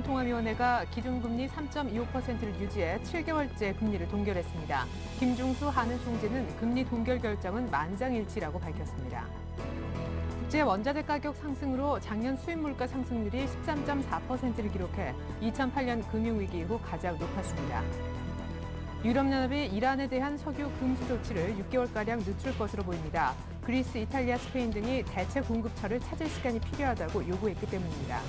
금융통화위원회가 기준금리 3.25%를 유지해 7개월째 금리를 동결했습니다. 김중수 한은 총재는 금리 동결 결정은 만장일치라고 밝혔습니다. 국제 원자재 가격 상승으로 작년 수입 물가 상승률이 13.4%를 기록해 2008년 금융위기 이후 가장 높았습니다. 유럽연합이 이란에 대한 석유 금수 조치를 6개월가량 늦출 것으로 보입니다. 그리스, 이탈리아, 스페인 등이 대체 공급처를 찾을 시간이 필요하다고 요구했기 때문입니다.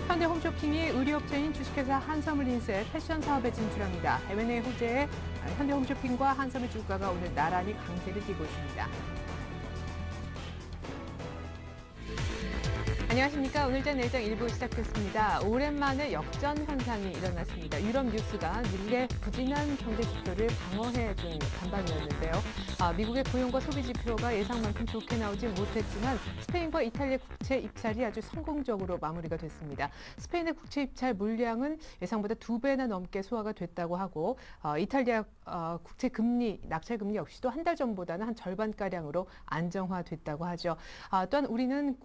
현대 홈쇼핑이 의류업체인 주식회사 한섬을 인수해 패션 사업에 진출합니다. 해외 내 호재에 현대 홈쇼핑과 한섬의 주가가 오늘 나란히 강세를 띠고 있습니다. 안녕하십니까. 오늘자 내일장 1부 시작됐습니다. 오랜만에 역전 현상이 일어났습니다. 유럽 뉴스가 미국의 부진한 경제 지표를 방어해준 간밤이었는데요. 미국의 고용과 소비 지표가 예상만큼 좋게 나오지 못했지만 스페인과 이탈리아 국채 입찰이 아주 성공적으로 마무리가 됐습니다. 스페인의 국채 입찰 물량은 예상보다 2배나 넘게 소화가 됐다고 하고 이탈리아 국채 금리, 낙찰 금리 역시도 한 달 전보다는 한 절반가량으로 안정화됐다고 하죠. 또한 우리는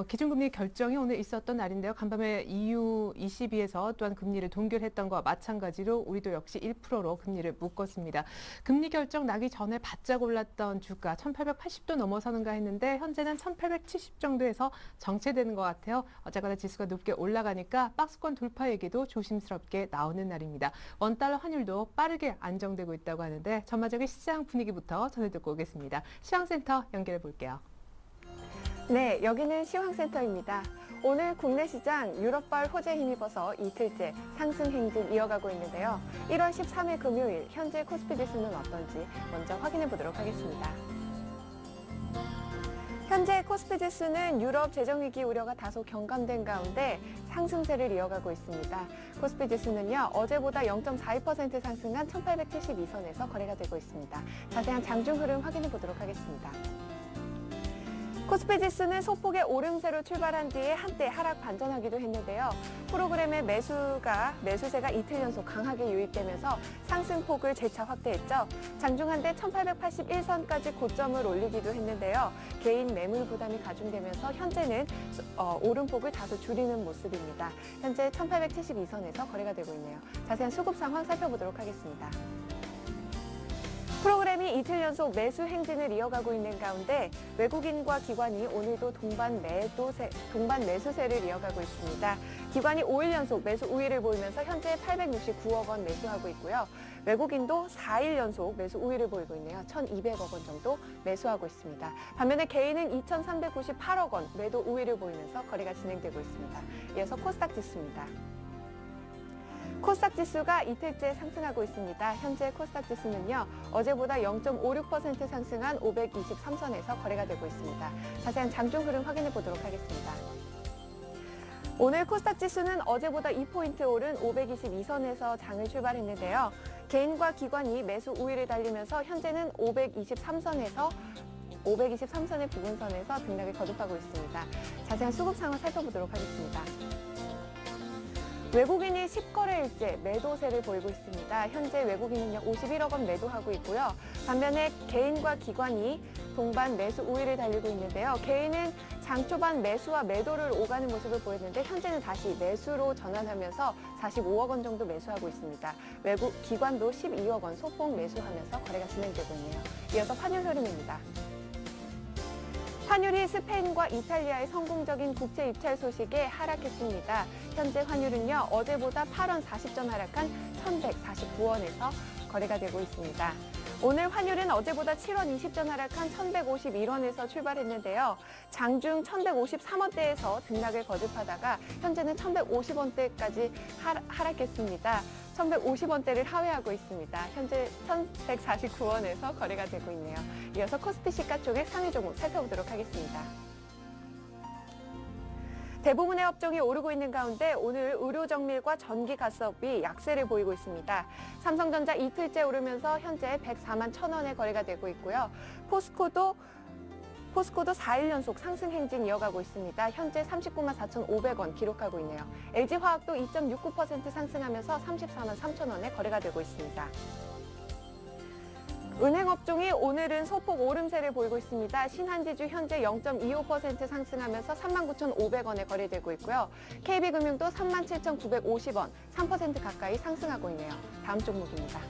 기준금리 결정이 오늘 있었던 날인데요. 간밤에 EU 22에서 또한 금리를 동결했던 것과 마찬가지로 우리도 역시 1%로 금리를 묶었습니다. 금리 결정 나기 전에 바짝 올랐던 주가 1880도 넘어서는가 했는데 현재는 1870 정도에서 정체되는 것 같아요. 어쨌거나 지수가 높게 올라가니까 박스권 돌파 얘기도 조심스럽게 나오는 날입니다. 원달러 환율도 빠르게 안정되고 있다고 하는데 전반적인 시장 분위기부터 전해 듣고 오겠습니다. 시황센터 연결해 볼게요. 네, 여기는 시황센터입니다. 오늘 국내 시장 유럽발 호재에 힘입어서 이틀째 상승 행진 이어가고 있는데요. 1월 13일 금요일 현재 코스피 지수는 어떤지 먼저 확인해 보도록 하겠습니다. 현재 코스피 지수는 유럽 재정위기 우려가 다소 경감된 가운데 상승세를 이어가고 있습니다. 코스피 지수는요, 어제보다 0.42% 상승한 1872선에서 거래가 되고 있습니다. 자세한 장중 흐름 확인해 보도록 하겠습니다. 코스피 지수는 소폭의 오름세로 출발한 뒤에 한때 하락 반전하기도 했는데요. 프로그램의 매수세가 이틀 연속 강하게 유입되면서 상승폭을 재차 확대했죠. 장중 한때 1881선까지 고점을 올리기도 했는데요. 개인 매물 부담이 가중되면서 현재는 오름폭을 다소 줄이는 모습입니다. 현재 1872선에서 거래가 되고 있네요. 자세한 수급 상황 살펴보도록 하겠습니다. 프로그램이 이틀 연속 매수 행진을 이어가고 있는 가운데 외국인과 기관이 오늘도 동반 매수세를 이어가고 있습니다. 기관이 5일 연속 매수 우위를 보이면서 현재 869억 원 매수하고 있고요. 외국인도 4일 연속 매수 우위를 보이고 있네요. 1,200억 원 정도 매수하고 있습니다. 반면에 개인은 2,398억 원 매도 우위를 보이면서 거래가 진행되고 있습니다. 이어서 코스닥 지수입니다. 코스닥 지수가 이틀째 상승하고 있습니다. 현재 코스닥 지수는요, 어제보다 0.56% 상승한 523선에서 거래가 되고 있습니다. 자세한 장중 흐름 확인해 보도록 하겠습니다. 오늘 코스닥 지수는 어제보다 2포인트 오른 522선에서 장을 출발했는데요. 개인과 기관이 매수 우위를 달리면서 현재는 523선의 부근선에서 등락을 거듭하고 있습니다. 자세한 수급 상황 살펴보도록 하겠습니다. 외국인이 10거래일째 매도세를 보이고 있습니다. 현재 외국인은요 51억 원 매도하고 있고요. 반면에 개인과 기관이 동반 매수 우위를 달리고 있는데요. 개인은 장 초반 매수와 매도를 오가는 모습을 보였는데 현재는 다시 매수로 전환하면서 45억 원 정도 매수하고 있습니다. 외국 기관도 12억 원 소폭 매수하면서 거래가 진행되고 있네요. 이어서 환율 흐름입니다. 환율이 스페인과 이탈리아의 성공적인 국채 입찰 소식에 하락했습니다. 현재 환율은요, 어제보다 8원 40전 하락한 1,149원에서 거래가 되고 있습니다. 오늘 환율은 어제보다 7원 20전 하락한 1,151원에서 출발했는데요. 장중 1,153원대에서 등락을 거듭하다가 현재는 1,150원대까지 하락했습니다. 1,150원대를 하회하고 있습니다. 현재 1,149원에서 거래가 되고 있네요. 이어서 코스피 시가총액 상위 종목 살펴보도록 하겠습니다. 대부분의 업종이 오르고 있는 가운데 오늘 의료정밀과 전기가스업이 약세를 보이고 있습니다. 삼성전자 이틀째 오르면서 현재 104만 1,000원에 거래가 되고 있고요. 포스코도 4일 연속 상승 행진 이어가고 있습니다. 현재 39만 4,500원 기록하고 있네요. LG화학도 2.69% 상승하면서 34만 3,000원에 거래가 되고 있습니다. 은행 업종이 오늘은 소폭 오름세를 보이고 있습니다. 신한지주 현재 0.25% 상승하면서 39,500원에 거래되고 있고요. KB금융도 37,950원, 3% 가까이 상승하고 있네요. 다음 종목입니다.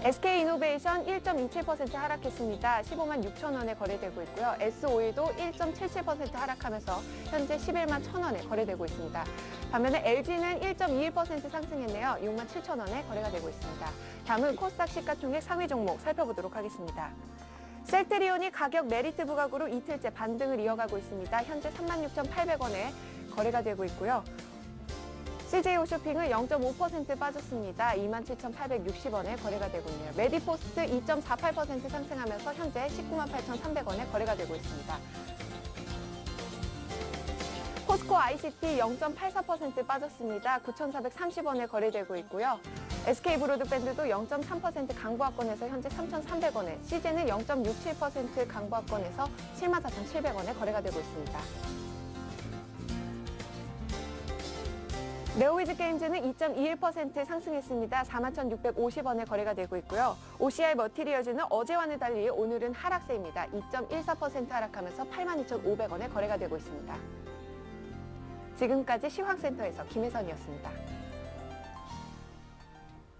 SK이노베이션 1.27% 하락했습니다. 15만 6천 원에 거래되고 있고요. SOE도 1.77% 하락하면서 현재 11만 1천 원에 거래되고 있습니다. 반면에 LG는 1.21% 상승했네요. 6만 7천 원에 거래가 되고 있습니다. 다음은 코스닥 시가총액 상위 종목 살펴보도록 하겠습니다. 셀트리온이 가격 메리트 부각으로 이틀째 반등을 이어가고 있습니다. 현재 36,800원에 거래가 되고 있고요. CJ홈쇼핑은 0.5% 빠졌습니다. 27,860원에 거래가 되고 있네요. 메디포스트 2.48% 상승하면서 현재 19만 8,300원에 거래가 되고 있습니다. 포스코 ICT 0.84% 빠졌습니다. 9,430원에 거래되고 있고요. SK브로드밴드도 0.3% 강보합권에서 현재 3,300원에, CJ는 0.67% 강보합권에서 74,700원에 거래가 되고 있습니다. 네오위즈 게임즈는 2.21% 상승했습니다. 41,650원에 거래가 되고 있고요. OCI 머티리얼즈는 어제와는 달리 오늘은 하락세입니다. 2.14% 하락하면서 82,500원에 거래가 되고 있습니다. 지금까지 시황센터에서 김혜선이었습니다.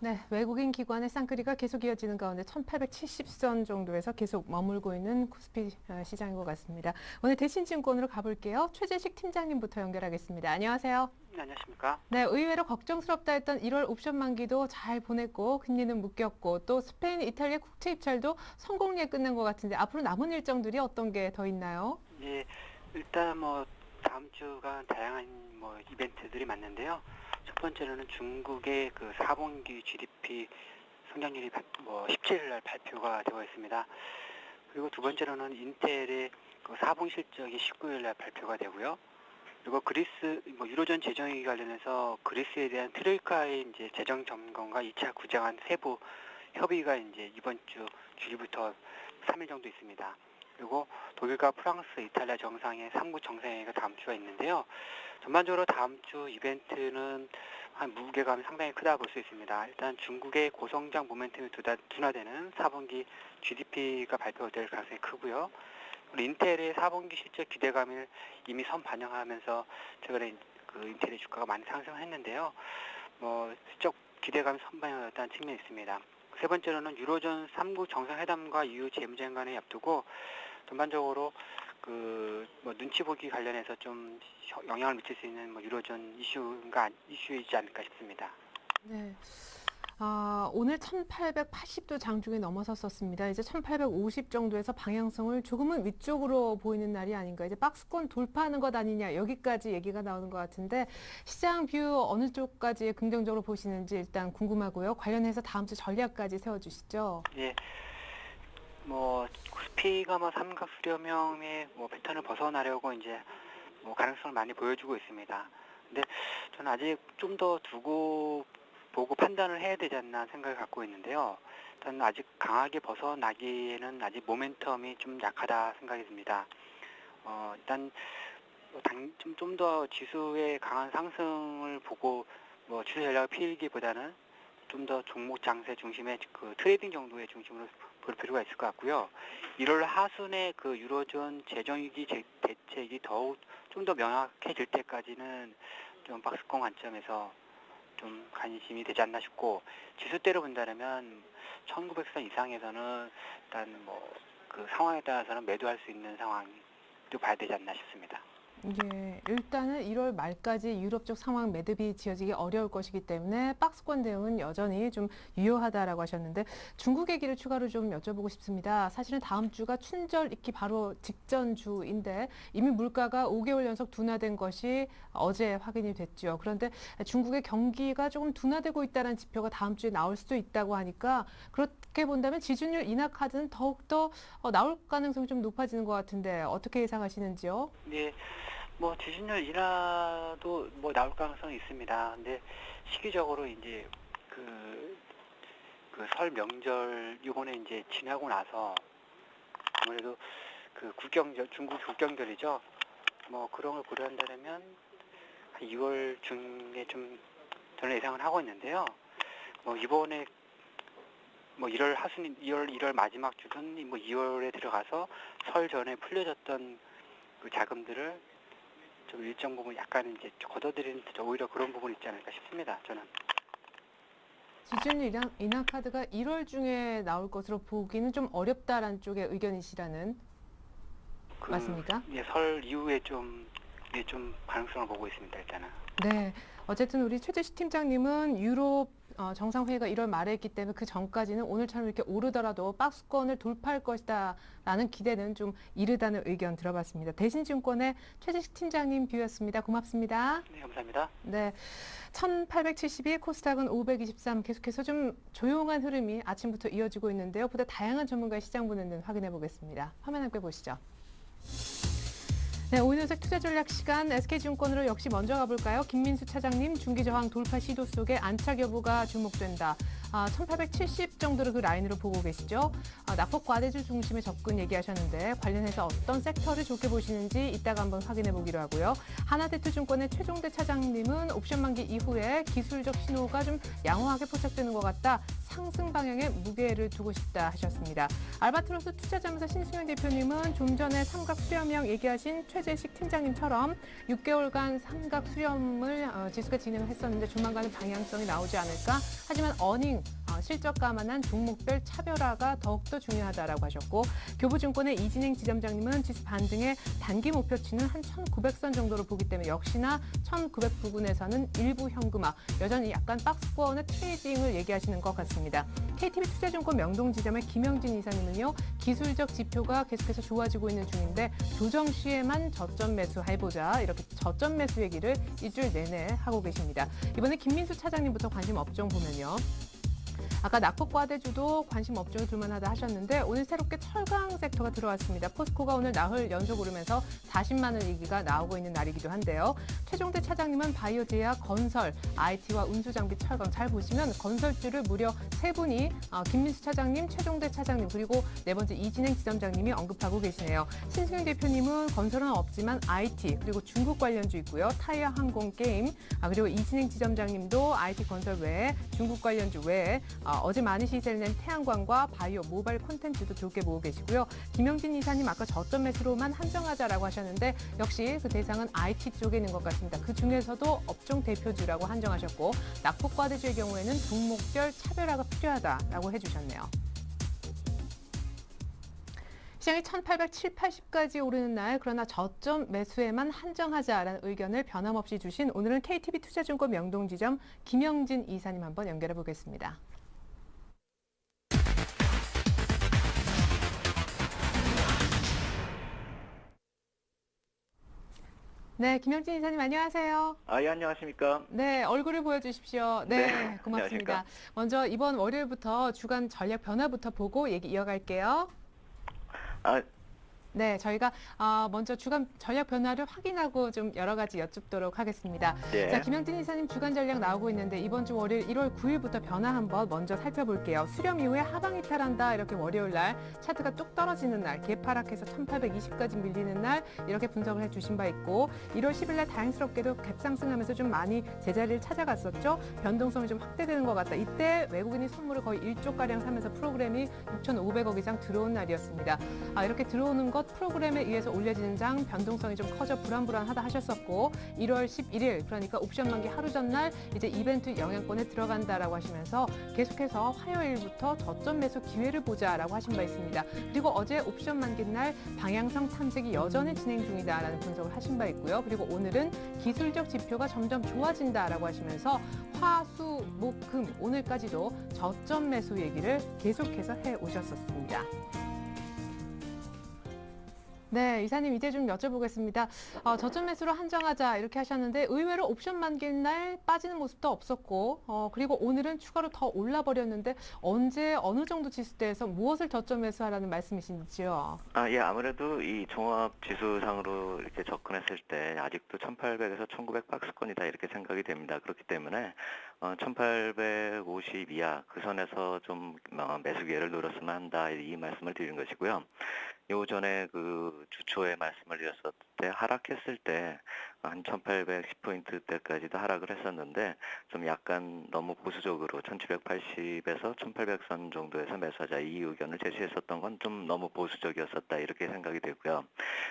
네, 외국인 기관의 쌍끌이가 계속 이어지는 가운데 1870선 정도에서 계속 머물고 있는 코스피 시장인 것 같습니다. 오늘 대신증권으로 가볼게요. 최재식 팀장님부터 연결하겠습니다. 안녕하세요. 네, 안녕하십니까. 네, 의외로 걱정스럽다 했던 1월 옵션 만기도 잘 보냈고 금리는 묶였고 또 스페인, 이탈리아 국채 입찰도 성공리에 끝낸 것 같은데 앞으로 남은 일정들이 어떤 게 더 있나요? 예, 일단 다음 주가 다양한 이벤트들이 많는데요. 첫 번째로는 중국의 그 4분기 GDP 성장률이 17일 날 발표가 되어 있습니다. 그리고 두 번째로는 인텔의 그 4분기 실적이 19일 날 발표가 되고요. 그리고 그리스 유로존 재정에 관련해서 그리스에 대한 트로이카의 이제 재정 점검과 2차 구제안 세부 협의가 이제 이번 주 주일부터 3일 정도 있습니다. 그리고 독일과 프랑스, 이탈리아 정상의 3국 정상회의가 다음 주가 있는데요. 전반적으로 다음 주 이벤트는 한 무게감이 상당히 크다 볼 수 있습니다. 일단 중국의 고성장 모멘텀이 둔화되는 4분기 GDP가 발표될 가능성이 크고요. 그리고 인텔의 4분기 실적 기대감을 이미 선반영하면서 최근에 그 인텔의 주가가 많이 상승했는데요. 실적 기대감이 선반영됐다는 측면이 있습니다. 세 번째로는 유로존 3국 정상회담과 이후 재무장관을 앞두고 전반적으로 눈치 보기 관련해서 좀 영향을 미칠 수 있는 유로존 이슈이지 않을까 싶습니다. 네. 오늘 1880도 장중에 넘어섰었습니다. 이제 1850 정도에서 방향성을 조금은 위쪽으로 보이는 날이 아닌가. 이제 박스권 돌파하는 것 아니냐. 여기까지 얘기가 나오는 것 같은데 시장 뷰 어느 쪽까지 긍정적으로 보시는지 일단 궁금하고요. 관련해서 다음 주 전략까지 세워주시죠. 예. 코스피가 삼각 수렴형의 패턴을 벗어나려고 이제 가능성을 많이 보여주고 있습니다. 근데 저는 아직 좀 더 두고 보고 판단을 해야 되지 않나 생각을 갖고 있는데요. 일단 아직 강하게 벗어나기에는 아직 모멘텀이 좀 약하다 생각이 듭니다. 일단 좀 더 지수의 강한 상승을 보고 지수 전략을 피우기보다는 좀 더 종목 장세 중심의 그 트레이딩 정도의 중심으로 볼 필요가 있을 것 같고요. 1월 하순에 그 유로존 재정위기 대책이 더욱 좀 더 명확해질 때까지는 좀 박스권 관점에서 좀 관심이 되지 않나 싶고, 지수대로 본다면 1900선 이상에서는 일단 그 상황에 따라서는 매도할 수 있는 상황도 봐야 되지 않나 싶습니다. 예, 일단은 1월 말까지 유럽 쪽 상황 매듭이 지어지기 어려울 것이기 때문에 박스권 대응은 여전히 좀 유효하다라고 하셨는데 중국 얘기를 추가로 좀 여쭤보고 싶습니다. 사실은 다음 주가 춘절 있기 바로 직전 주인데 이미 물가가 5개월 연속 둔화된 것이 어제 확인이 됐죠. 그런데 중국의 경기가 조금 둔화되고 있다는 지표가 다음 주에 나올 수도 있다고 하니까 그렇게 본다면 지준율 인하 카드는 더욱더 나올 가능성이 좀 높아지는 것 같은데 어떻게 예상하시는지요? 네. 지준율 인하도 나올 가능성이 있습니다. 근데 시기적으로 이제 그 설 명절 이번에 이제 지나고 나서 아무래도 그 중국 국경절이죠. 그런 걸 고려한다면 한 2월 중에 좀 저는 예상을 하고 있는데요. 이번에 뭐 1월 하순 1월 마지막 주든 뭐 2월에 들어가서 설 전에 풀려졌던 그 자금들을 좀 일정 부분 약간 이제 걷어들이는 오히려 그런 부분이 있지 않을까 싶습니다. 저는. 지준율 인하 카드가 1월 중에 나올 것으로 보기는 좀 어렵다라는 쪽의 의견이시라는 그, 맞습니까? 예, 설 이후에 좀 가능성을 보고 있습니다. 일단은. 네. 어쨌든 우리 최재식 팀장님은 유럽 정상회의가 1월 말에 있기 때문에 그 전까지는 오늘처럼 이렇게 오르더라도 박스권을 돌파할 것이다라는 기대는 좀 이르다는 의견 들어봤습니다. 대신증권의 최재식 팀장님 뷰였습니다. 고맙습니다. 네, 감사합니다. 네. 1872, 코스닥은 523, 계속해서 좀 조용한 흐름이 아침부터 이어지고 있는데요. 보다 다양한 전문가의 시장 보는 확인해 보겠습니다. 화면 함께 보시죠. 네, 오늘색 투자 전략 시간 SK증권으로 역시 먼저 가볼까요? 김민수 차장님, 중기 저항 돌파 시도 속에 안착 여부가 주목된다. 1870 정도로 그 라인으로 보고 계시죠? 낙폭 과대주 중심의 접근 얘기하셨는데 관련해서 어떤 섹터를 좋게 보시는지 이따가 한번 확인해 보기로 하고요. 하나대투증권의 최종대 차장님은 옵션 만기 이후에 기술적 신호가 좀 양호하게 포착되는 것 같다. 상승 방향에 무게를 두고 싶다 하셨습니다. 알바트로스 투자자문사 신수영 대표님은 좀 전에 삼각 수렴형 얘기하신 최재식 팀장님처럼 6개월간 삼각 수렴을 지수가 진행을 했었는데 조만간은 방향성이 나오지 않을까? 하지만 어닝 실적 감안한 종목별 차별화가 더욱더 중요하다라고 하셨고 교보증권의 이진행 지점장님은 지수 반등의 단기 목표치는 한 1900선 정도로 보기 때문에 역시나 1900 부근에서는 일부 현금화 여전히 약간 박스권의 트레이딩을 얘기하시는 것 같습니다. KTB 투자증권 명동지점의 김영진 이사님은요. 기술적 지표가 계속해서 좋아지고 있는 중인데 조정 시에만 저점 매수 해보자 이렇게 저점 매수 얘기를 일주일 내내 하고 계십니다. 이번에 김민수 차장님부터 관심 업종 보면요. 아까 낙폭 과대주도 관심 업종이 둘만하다 하셨는데 오늘 새롭게 철강 섹터가 들어왔습니다. 포스코가 오늘 나흘 연속 오르면서 40만 원 얘기가 나오고 있는 날이기도 한데요. 최종대 차장님은 바이오 제약, 건설, IT와 운수장비, 철강 잘 보시면 건설주를 무려 세 분이 김민수 차장님, 최종대 차장님 그리고 네 번째 이진행 지점장님이 언급하고 계시네요. 신승윤 대표님은 건설은 없지만 IT 그리고 중국 관련주 있고요. 타이어, 항공, 게임 그리고 이진행 지점장님도 IT 건설 외에 중국 관련주 외에 어제 많은 시세를 낸 태양광과 바이오, 모바일 콘텐츠도 좋게 보고 계시고요. 김영진 이사님 아까 저점 매수로만 한정하자라고 하셨는데 역시 그 대상은 IT 쪽에 있는 것 같습니다. 그 중에서도 업종 대표주라고 한정하셨고 낙폭 과대주의 경우에는 종목별 차별화가 필요하다라고 해주셨네요. 시장이 1870, 80까지 오르는 날 그러나 저점 매수에만 한정하자라는 의견을 변함없이 주신 오늘은 KTB 투자증권 명동지점 김영진 이사님 한번 연결해 보겠습니다. 네, 김영진 이사님 안녕하세요. 예, 안녕하십니까. 네, 얼굴을 보여주십시오. 네, 네, 고맙습니다. 안녕하십니까. 먼저 이번 월요일부터 주간 전략 변화부터 보고 얘기 이어갈게요. 아, 네, 저희가 먼저 주간 전략 변화를 확인하고 좀 여러 가지 여쭙도록 하겠습니다. 네. 자, 김영진 이사님 주간 전략 나오고 있는데 이번 주 월요일 1월 9일부터 변화 한번 먼저 살펴볼게요. 수렴 이후에 하방 이탈한다 이렇게 월요일 날 차트가 뚝 떨어지는 날 개파락해서 1820까지 밀리는 날 이렇게 분석을 해주신 바 있고 1월 10일 날 다행스럽게도 갭상승하면서 좀 많이 제자리를 찾아갔었죠. 변동성이 좀 확대되는 것 같다. 이때 외국인이 선물을 거의 1조가량 사면서 프로그램이 6,500억 이상 들어온 날이었습니다. 이렇게 들어오는 것 프로그램에 의해서 올려지는 장 변동성이 좀 커져 불안불안하다 하셨었고 1월 11일 그러니까 옵션 만기 하루 전날 이제 이벤트 영향권에 들어간다라고 하시면서 계속해서 화요일부터 저점 매수 기회를 보자라고 하신 바 있습니다. 그리고 어제 옵션 만기 날 방향성 탐색이 여전히 진행 중이다라는 분석을 하신 바 있고요. 그리고 오늘은 기술적 지표가 점점 좋아진다라고 하시면서 화, 수, 목, 금 오늘까지도 저점 매수 얘기를 계속해서 해 오셨었습니다. 네, 이사님 이제 좀 여쭤보겠습니다. 저점 매수로 한정하자 이렇게 하셨는데 의외로 옵션 만기일 날 빠지는 모습도 없었고 그리고 오늘은 추가로 더 올라버렸는데 언제 어느 정도 지수대에서 무엇을 저점 매수하라는 말씀이신지요? 예, 아무래도 이 종합 지수상으로 이렇게 접근했을 때 아직도 1800에서 1900 박스권이다 이렇게 생각이 됩니다. 그렇기 때문에 1850 이하 그 선에서 좀 매수 기회를 노렸으면 한다 이 말씀을 드린 것이고요. 요 전에 그 주초에 말씀을 드렸을 때 하락했을 때 한 1810포인트대까지도 하락을 했었는데 좀 약간 너무 보수적으로 1780에서 1800선 정도에서 매수하자 이 의견을 제시했었던 건 좀 너무 보수적이었었다 이렇게 생각이 되고요.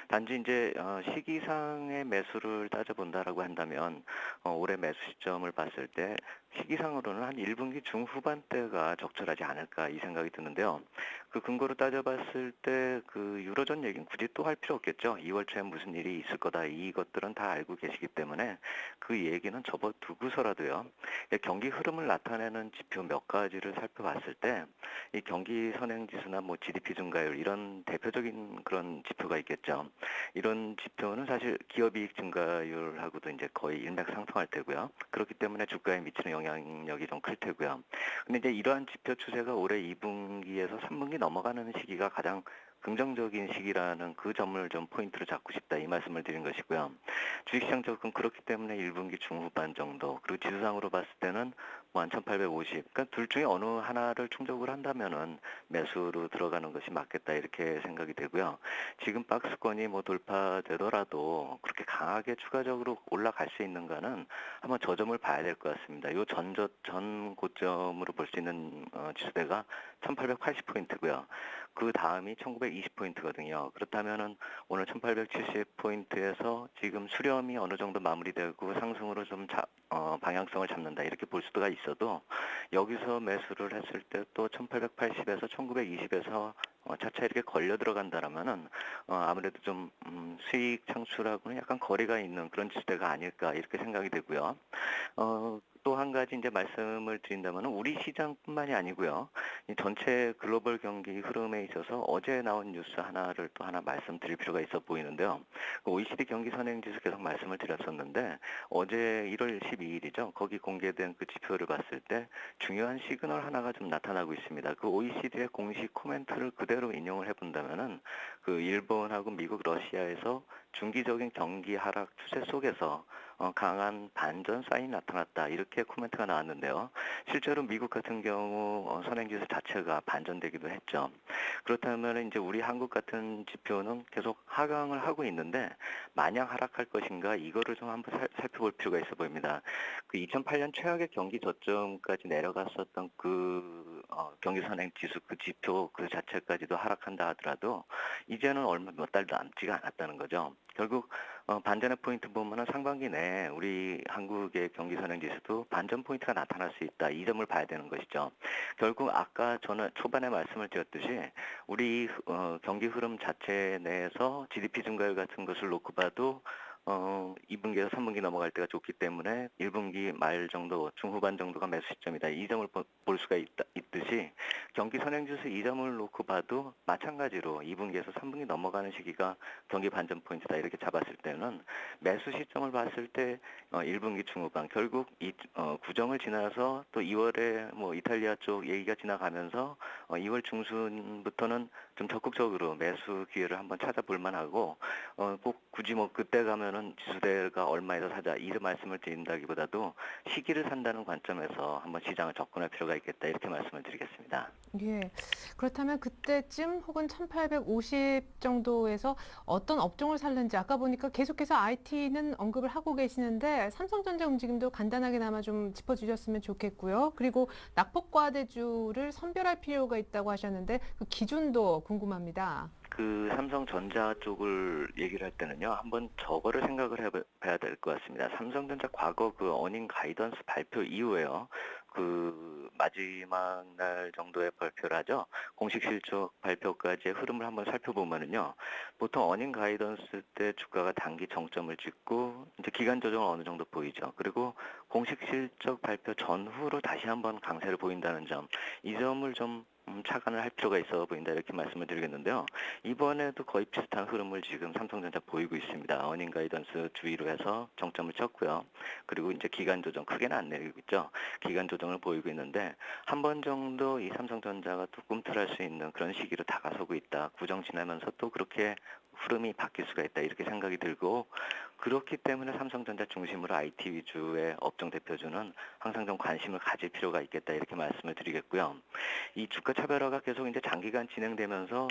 단지 이제 시기상의 매수를 따져본다라고 한다면 올해 매수 시점을 봤을 때 시기상으로는 한 1분기 중후반대가 적절하지 않을까 이 생각이 드는데요. 그 근거로 따져봤을 때 그 유로존 얘기는 굳이 또 할 필요 없겠죠. 2월 초에 무슨 일이 있을 거다 이것들은 다 알고 계시기 때문에 그 얘기는 접어두고서라도요. 경기 흐름을 나타내는 지표 몇 가지를 살펴봤을 때 이 경기 선행지수나 뭐 GDP 증가율 이런 대표적인 그런 지표가 있겠죠. 이런 지표는 사실 기업이익 증가율하고도 이제 거의 일맥상통할 테고요. 그렇기 때문에 주가에 미치는 영향력이 좀 클 테고요. 근데 이제 이러한 지표 추세가 올해 2분기에서 3분기 넘어가는 시기가 가장 긍정적인 시기라는 그 점을 좀 포인트로 잡고 싶다 이 말씀을 드린 것이고요. 주식시장 적은 그렇기 때문에 1분기 중후반 정도 그리고 지수상으로 봤을 때는 뭐 한 1850, 그러니까 둘 중에 어느 하나를 충족을 한다면은 매수로 들어가는 것이 맞겠다 이렇게 생각이 되고요. 지금 박스권이 뭐 돌파되더라도 그렇게 강하게 추가적으로 올라갈 수 있는가는 한번 저점을 봐야 될 것 같습니다. 요 전 고점으로 볼 수 있는 지수대가 1880포인트고요. 그 다음이 1920포인트거든요. 그렇다면은 오늘 1870포인트에서 지금 수렴이 어느 정도 마무리되고 상승으로 좀 방향성을 잡는다 이렇게 볼 수가 있어도 여기서 매수를 했을 때 또 1880에서 1920에서 차차 이렇게 걸려 들어간다라면은 아무래도 좀 수익 창출하고는 약간 거리가 있는 그런 지수대가 아닐까 이렇게 생각이 되고요. 또 한 가지 이제 말씀을 드린다면 우리 시장뿐만이 아니고요. 이 전체 글로벌 경기 흐름에 있어서 어제 나온 뉴스 하나를 또 하나 말씀드릴 필요가 있어 보이는데요. 그 OECD 경기 선행지수 계속 말씀을 드렸었는데 어제 1월 12일이죠. 거기 공개된 그 지표를 봤을 때 중요한 시그널 하나가 좀 나타나고 있습니다. 그 OECD의 공식 코멘트를 그대로 인용을 해본다면은 그 일본하고 미국, 러시아에서 중기적인 경기 하락 추세 속에서 강한 반전 사인이 나타났다 이렇게 코멘트가 나왔는데요. 실제로 미국 같은 경우 선행지수 자체가 반전되기도 했죠. 그렇다면 이제 우리 한국 같은 지표는 계속 하강을 하고 있는데 마냥 하락할 것인가 이거를 좀 한번 살펴볼 필요가 있어 보입니다. 그 2008년 최악의 경기 저점까지 내려갔었던 그 경기 선행지수 그 지표 그 자체까지도 하락한다 하더라도 이제는 얼마 몇 달도 남지가 않았다는 거죠. 결국 반전의 포인트 보면은 상반기 내에 우리 한국의 경기 선행지수도 반전 포인트가 나타날 수 있다. 이 점을 봐야 되는 것이죠. 결국 아까 저는 초반에 말씀을 드렸듯이 우리 경기 흐름 자체 내에서 GDP 증가율 같은 것을 놓고 봐도 2분기에서 3분기 넘어갈 때가 좋기 때문에 1분기 말 정도, 중후반 정도가 매수 시점이다. 이 점을 볼 수가 있듯이 경기 선행지수 이 점을 놓고 봐도 마찬가지로 2분기에서 3분기 넘어가는 시기가 경기 반전 포인트다. 이렇게 잡았을 때는 매수 시점을 봤을 때 1분기 중후반 결국 이 구정을 지나서 또 2월에 뭐 이탈리아 쪽 얘기가 지나가면서 2월 중순부터는 좀 적극적으로 매수 기회를 한번 찾아볼 만하고 꼭 굳이 뭐 그때 가면은 지수대가 얼마에서 사자 이런 말씀을 드린다기보다도 시기를 산다는 관점에서 한번 시장을 접근할 필요가 있겠다 이렇게 말씀을 드리겠습니다. 예. 그렇다면 그때쯤 혹은 1850 정도에서 어떤 업종을 살는지 아까 보니까 계속해서 IT는 언급을 하고 계시는데 삼성전자 움직임도 간단하게나마 좀 짚어주셨으면 좋겠고요. 그리고 낙폭과대주를 선별할 필요가 있다고 하셨는데 그 기준도 궁금합니다. 그 삼성전자 쪽을 얘기를 할 때는요, 한번 저거를 생각을 해봐야 될 것 같습니다. 삼성전자 과거 그 어닝 가이던스 발표 이후에요, 그 마지막 날 정도의 발표를 하죠. 공식 실적 발표까지의 흐름을 한번 살펴보면은요, 보통 어닝 가이던스 때 주가가 단기 정점을 찍고 이제 기간 조정을 어느 정도 보이죠. 그리고 공식 실적 발표 전후로 다시 한번 강세를 보인다는 점, 이 점을 좀 착안을 할 필요가 있어 보인다 이렇게 말씀을 드리겠는데요. 이번에도 거의 비슷한 흐름을 지금 삼성전자 보이고 있습니다. 어닝 가이던스 주의로 해서 정점을 쳤고요. 그리고 이제 기간 조정 크게는 안 내리고 있죠. 기간 조정을 보이고 있는데 한 번 정도 이 삼성전자가 또 꿈틀할 수 있는 그런 시기로 다가서고 있다. 구정 지나면서 또 그렇게 흐름이 바뀔 수가 있다 이렇게 생각이 들고 그렇기 때문에 삼성전자 중심으로 IT 위주의 업종 대표주는 항상 좀 관심을 가질 필요가 있겠다 이렇게 말씀을 드리겠고요. 이 주가 차별화가 계속 이제 장기간 진행되면서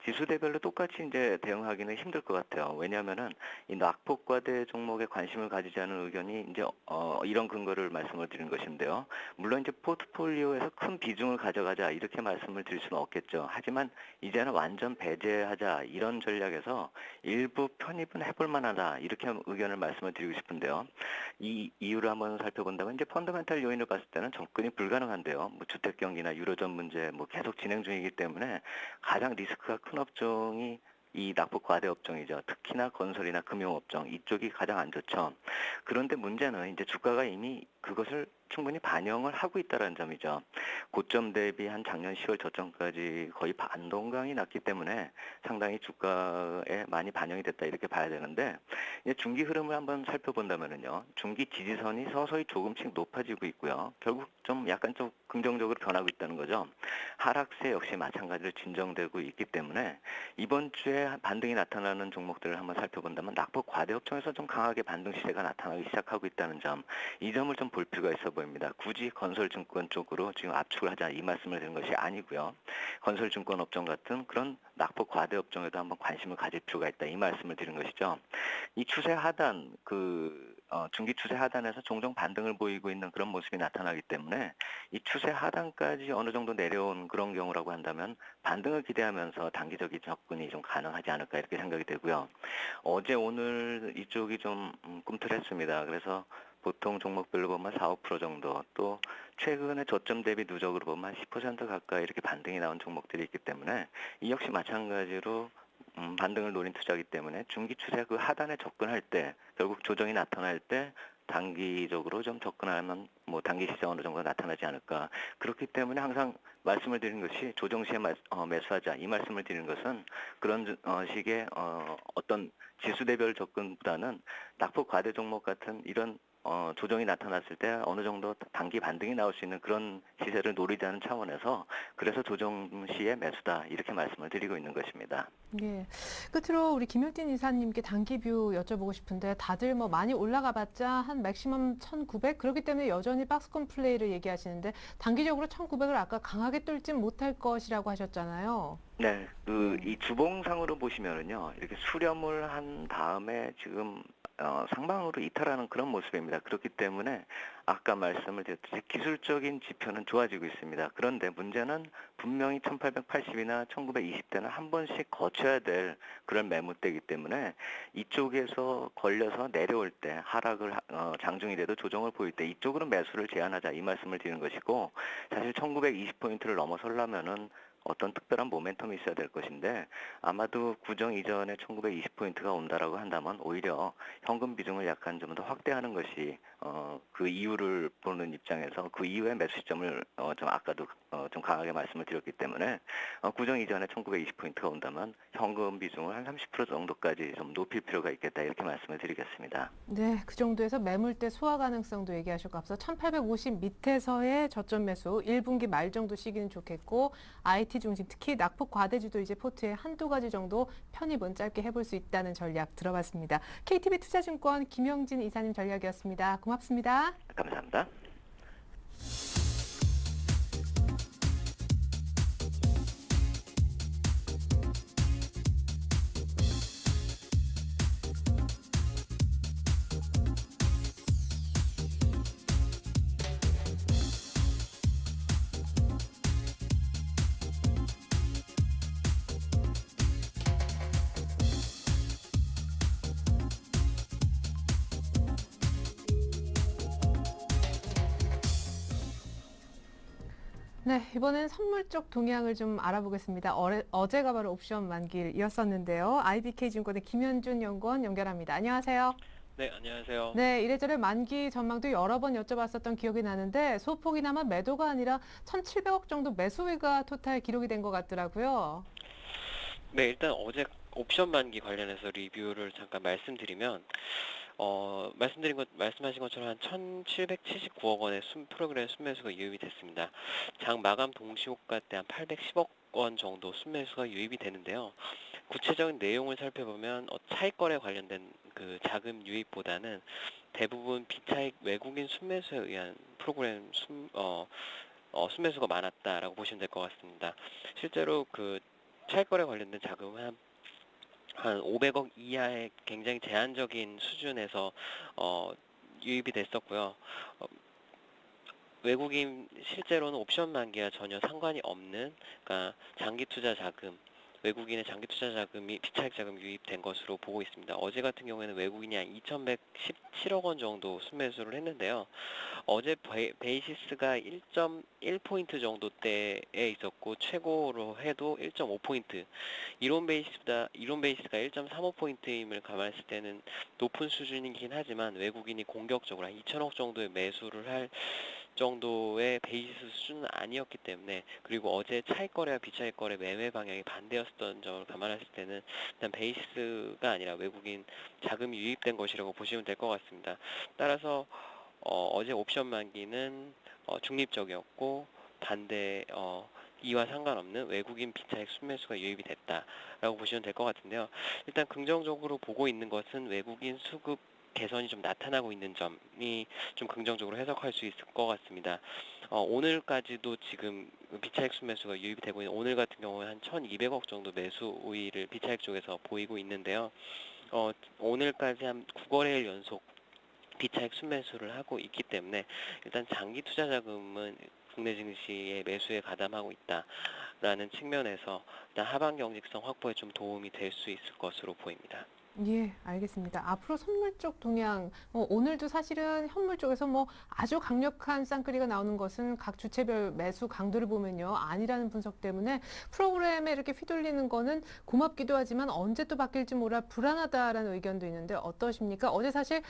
지수대별로 똑같이 이제 대응하기는 힘들 것 같아요. 왜냐하면은 이 낙폭과대 종목에 관심을 가지지 않은 의견이 이제 이런 근거를 말씀을 드린 것인데요. 물론 이제 포트폴리오에서 큰 비중을 가져가자 이렇게 말씀을 드릴 수는 없겠죠. 하지만 이제는 완전 배제하자 이런 전략에서 일부 편입은 해볼 만하다 이렇게 의견을 말씀을 드리고 싶은데요. 이 이유를 한번 살펴본다면 이제 펀더멘탈 요인을 봤을 때는 접근이 불가능한데요. 뭐 주택 경기나 유로존 문제 뭐 계속 진행 중이기 때문에 가장 리스크가 큰 업종이 이 낙폭 과대 업종이죠. 특히나 건설이나 금융업종 이쪽이 가장 안 좋죠. 그런데 문제는 이제 주가가 이미 그것을 충분히 반영을 하고 있다는 점이죠. 고점 대비 한 작년 10월 저점까지 거의 반동강이 났기 때문에 상당히 주가에 많이 반영이 됐다 이렇게 봐야 되는데 이제 중기 흐름을 한번 살펴본다면은요. 중기 지지선이 서서히 조금씩 높아지고 있고요. 결국 좀 약간 좀 긍정적으로 변하고 있다는 거죠. 하락세 역시 마찬가지로 진정되고 있기 때문에 이번 주에 반등이 나타나는 종목들을 한번 살펴본다면 낙폭 과대 업종에서 좀 강하게 반등 시세가 나타나기 시작하고 있다는 점, 이 점을 좀 볼 필요가 있어 보입니다. 굳이 건설증권 쪽으로 지금 압축을 하자 이 말씀을 드린 것이 아니고요. 건설증권 업종 같은 그런 낙폭 과대 업종에도 한번 관심을 가질 필요가 있다 이 말씀을 드린 것이죠. 이 추세 하단 중기 추세 하단에서 종종 반등을 보이고 있는 그런 모습이 나타나기 때문에 이 추세 하단까지 어느 정도 내려온 그런 경우라고 한다면 반등을 기대하면서 단기적인 접근이 좀 가능하지 않을까 이렇게 생각이 되고요. 어제 오늘 이쪽이 좀 꿈틀했습니다. 그래서 보통 종목별로 보면 4, 5% 정도, 또 최근에 저점 대비 누적으로 보면 10% 가까이 이렇게 반등이 나온 종목들이 있기 때문에 이 역시 마찬가지로 반등을 노린 투자이기 때문에 중기 추세 그 하단에 접근할 때 결국 조정이 나타날 때 단기적으로 좀 접근하면 뭐 단기 시세 어느 정도 나타나지 않을까. 그렇기 때문에 항상 말씀을 드리는 것이 조정 시에 매수하자 이 말씀을 드리는 것은 그런 식의 어떤 지수대별 접근보다는 낙폭 과대 종목 같은 이런 조정이 나타났을 때 어느 정도 단기 반등이 나올 수 있는 그런 시세를 노리자는 차원에서 그래서 조정 시에 매수다 이렇게 말씀을 드리고 있는 것입니다. 예. 끝으로 우리 김효진 이사님께 단기 뷰 여쭤보고 싶은데 다들 뭐 많이 올라가봤자 한 맥시멈 1900 그렇기 때문에 여전히 박스권 플레이를 얘기하시는데 단기적으로 1900을 아까 강하게 뚫진 못할 것이라고 하셨잖아요. 네, 이 주봉상으로 보시면은요, 이렇게 수렴을 한 다음에 지금 상방으로 이탈하는 그런 모습입니다. 그렇기 때문에 아까 말씀을 드렸듯이 기술적인 지표는 좋아지고 있습니다. 그런데 문제는 분명히 1880이나 1920대는 한 번씩 거쳐야 될 그런 매물대이기 때문에 이쪽에서 걸려서 내려올 때 하락을 장중이 돼도 조정을 보일 때 이쪽으로 매수를 제한하자 이 말씀을 드리는 것이고 사실 1920포인트를 넘어서려면은 어떤 특별한 모멘텀이 있어야 될 것인데 아마도 구정 이전에 1920포인트가 온다라고 한다면 오히려 현금 비중을 약간 좀 더 확대하는 것이 그 이유를 보는 입장에서 그 이후에 매수 시점을 좀 아까도 좀 강하게 말씀을 드렸기 때문에 구정 이전에 1920포인트가 온다면 현금 비중을 한 30% 정도까지 좀 높일 필요가 있겠다 이렇게 말씀을 드리겠습니다. 네, 그 정도에서 매물대 소화 가능성도 얘기하셨고 앞서 1850 밑에서의 저점 매수 1분기 말 정도 시기는 좋겠고 IT 중심 특히 낙폭 과대주도 이제 포트에 한두 가지 정도 편입은 짧게 해볼 수 있다는 전략 들어봤습니다. KTB 투자증권 김영진 이사님 전략이었습니다. 고맙습니다. 감사합니다. 네, 이번엔 선물 쪽 동향을 좀 알아보겠습니다. 어제가 바로 옵션 만기일이었었는데요. IBK증권의 김현준 연구원 연결합니다. 안녕하세요. 네, 안녕하세요. 네, 이래저래 만기 전망도 여러 번 여쭤봤었던 기억이 나는데 소폭이나마 매도가 아니라 1,700억 정도 매수가 토탈 기록이 된 것 같더라고요. 네, 일단 어제 옵션 만기 관련해서 리뷰를 잠깐 말씀드리면, 말씀하신 것처럼 한 1,779억 원의 프로그램 순매수가 유입이 됐습니다. 장 마감 동시호가 때 한 810억 원 정도 순매수가 유입이 되는데요. 구체적인 내용을 살펴보면 차익거래 관련된 그 자금 유입보다는 대부분 비차익 외국인 순매수에 의한 프로그램 순매수가 많았다라고 보시면 될 것 같습니다. 실제로 그 차익거래 관련된 자금은 한 500억 이하의 굉장히 제한적인 수준에서 유입이 됐었고요. 외국인 실제로는 옵션 만기와 전혀 상관이 없는, 그러니까 장기 투자 자금, 외국인의 장기 투자 자금이 비차익 자금 유입된 것으로 보고 있습니다. 어제 같은 경우에는 외국인이 한 2,117억 원 정도 순매수를 했는데요. 어제 베이시스가 1.1포인트 정도대에 있었고 최고로 해도 1.5포인트, 이론 베이시스가 1.35포인트임을 감안했을 때는 높은 수준이긴 하지만 외국인이 공격적으로 한 2천억 정도의 매수를 할 정도의 베이시스 수준은 아니었기 때문에, 그리고 어제 차익거래와 비차익거래 매매 방향이 반대였던 점을 감안했을 때는 일단 베이시스가 아니라 외국인 자금이 유입된 것이라고 보시면 될 것 같습니다. 따라서 어제 옵션 만기는 중립적이었고 반대 이와 상관없는 외국인 비차익 순매수가 유입이 됐다라고 보시면 될 것 같은데요. 일단 긍정적으로 보고 있는 것은 외국인 수급 개선이 좀 나타나고 있는 점이 좀 긍정적으로 해석할 수 있을 것 같습니다. 오늘까지도 지금 비차익 순매수가 유입이 되고 있는, 오늘 같은 경우에 한 1,200억 정도 매수 우위를 비차익 쪽에서 보이고 있는데요. 오늘까지 한 9거래일 연속 비차익 순매수를 하고 있기 때문에 일단 장기 투자 자금은 국내 증시의 매수에 가담하고 있다라는 측면에서 일단 하방 경직성 확보에 좀 도움이 될 수 있을 것으로 보입니다. 예, 알겠습니다. 앞으로 선물 쪽 동향, 오늘도 사실은 현물 쪽에서 뭐 아주 강력한 쌍끌이가 나오는 것은 각 주체별 매수 강도를 보면요, 아니라는 분석 때문에 프로그램에 이렇게 휘둘리는 거는 고맙기도 하지만 언제 또 바뀔지 몰라 불안하다라는 의견도 있는데 어떠십니까? 어제 사실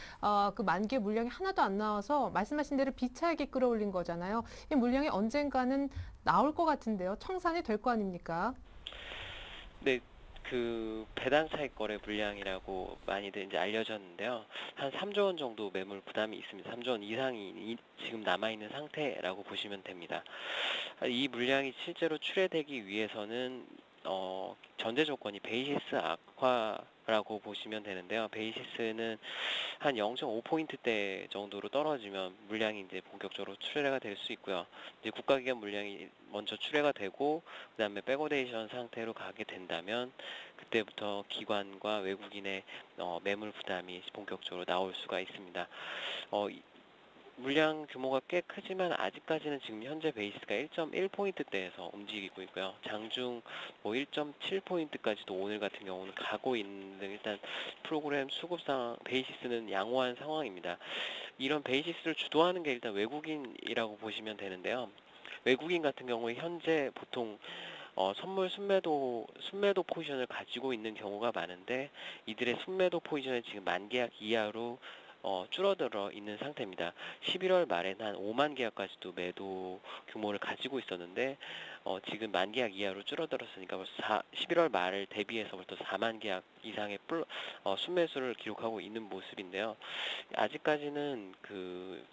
그 만기의 물량이 하나도 안 나와서 말씀하신 대로 비차익이 끌어올린 거잖아요. 이 물량이 언젠가는 나올 것 같은데요. 청산이 될 거 아닙니까? 네, 그 배당 차익 거래 물량이라고 많이들 이제 알려졌는데요. 한 3조 원 정도 매물 부담이 있습니다. 3조 원 이상이 지금 남아있는 상태라고 보시면 됩니다. 이 물량이 실제로 출회되기 위해서는 전제 조건이 베이시스 악화라고 보시면 되는데요. 베이시스는 한 0.5포인트대 정도로 떨어지면 물량이 이제 본격적으로 출회가 될 수 있고요. 이제 국가기관 물량이 먼저 출회가 되고 그다음에 백오데이션 상태로 가게 된다면 그때부터 기관과 외국인의 매물 부담이 본격적으로 나올 수가 있습니다. 물량 규모가 꽤 크지만 아직까지는 지금 현재 베이스가 1.1포인트대에서 움직이고 있고요. 장중 1.7포인트까지도 오늘 같은 경우는 가고 있는 등 일단 프로그램 수급상 베이시스는 양호한 상황입니다. 이런 베이시스를 주도하는 게 일단 외국인이라고 보시면 되는데요. 외국인 같은 경우에 현재 보통 선물 순매도 포지션을 가지고 있는 경우가 많은데 이들의 순매도 포지션이 지금 만계약 이하로 줄어들어 있는 상태입니다. 11월 말에는 한 5만 계약까지도 매도 규모를 가지고 있었는데 지금 만 계약 이하로 줄어들었으니까 벌써 11월 말을 대비해서 벌써 4만 계약 이상의 순매수를 기록하고 있는 모습인데요. 아직까지는 그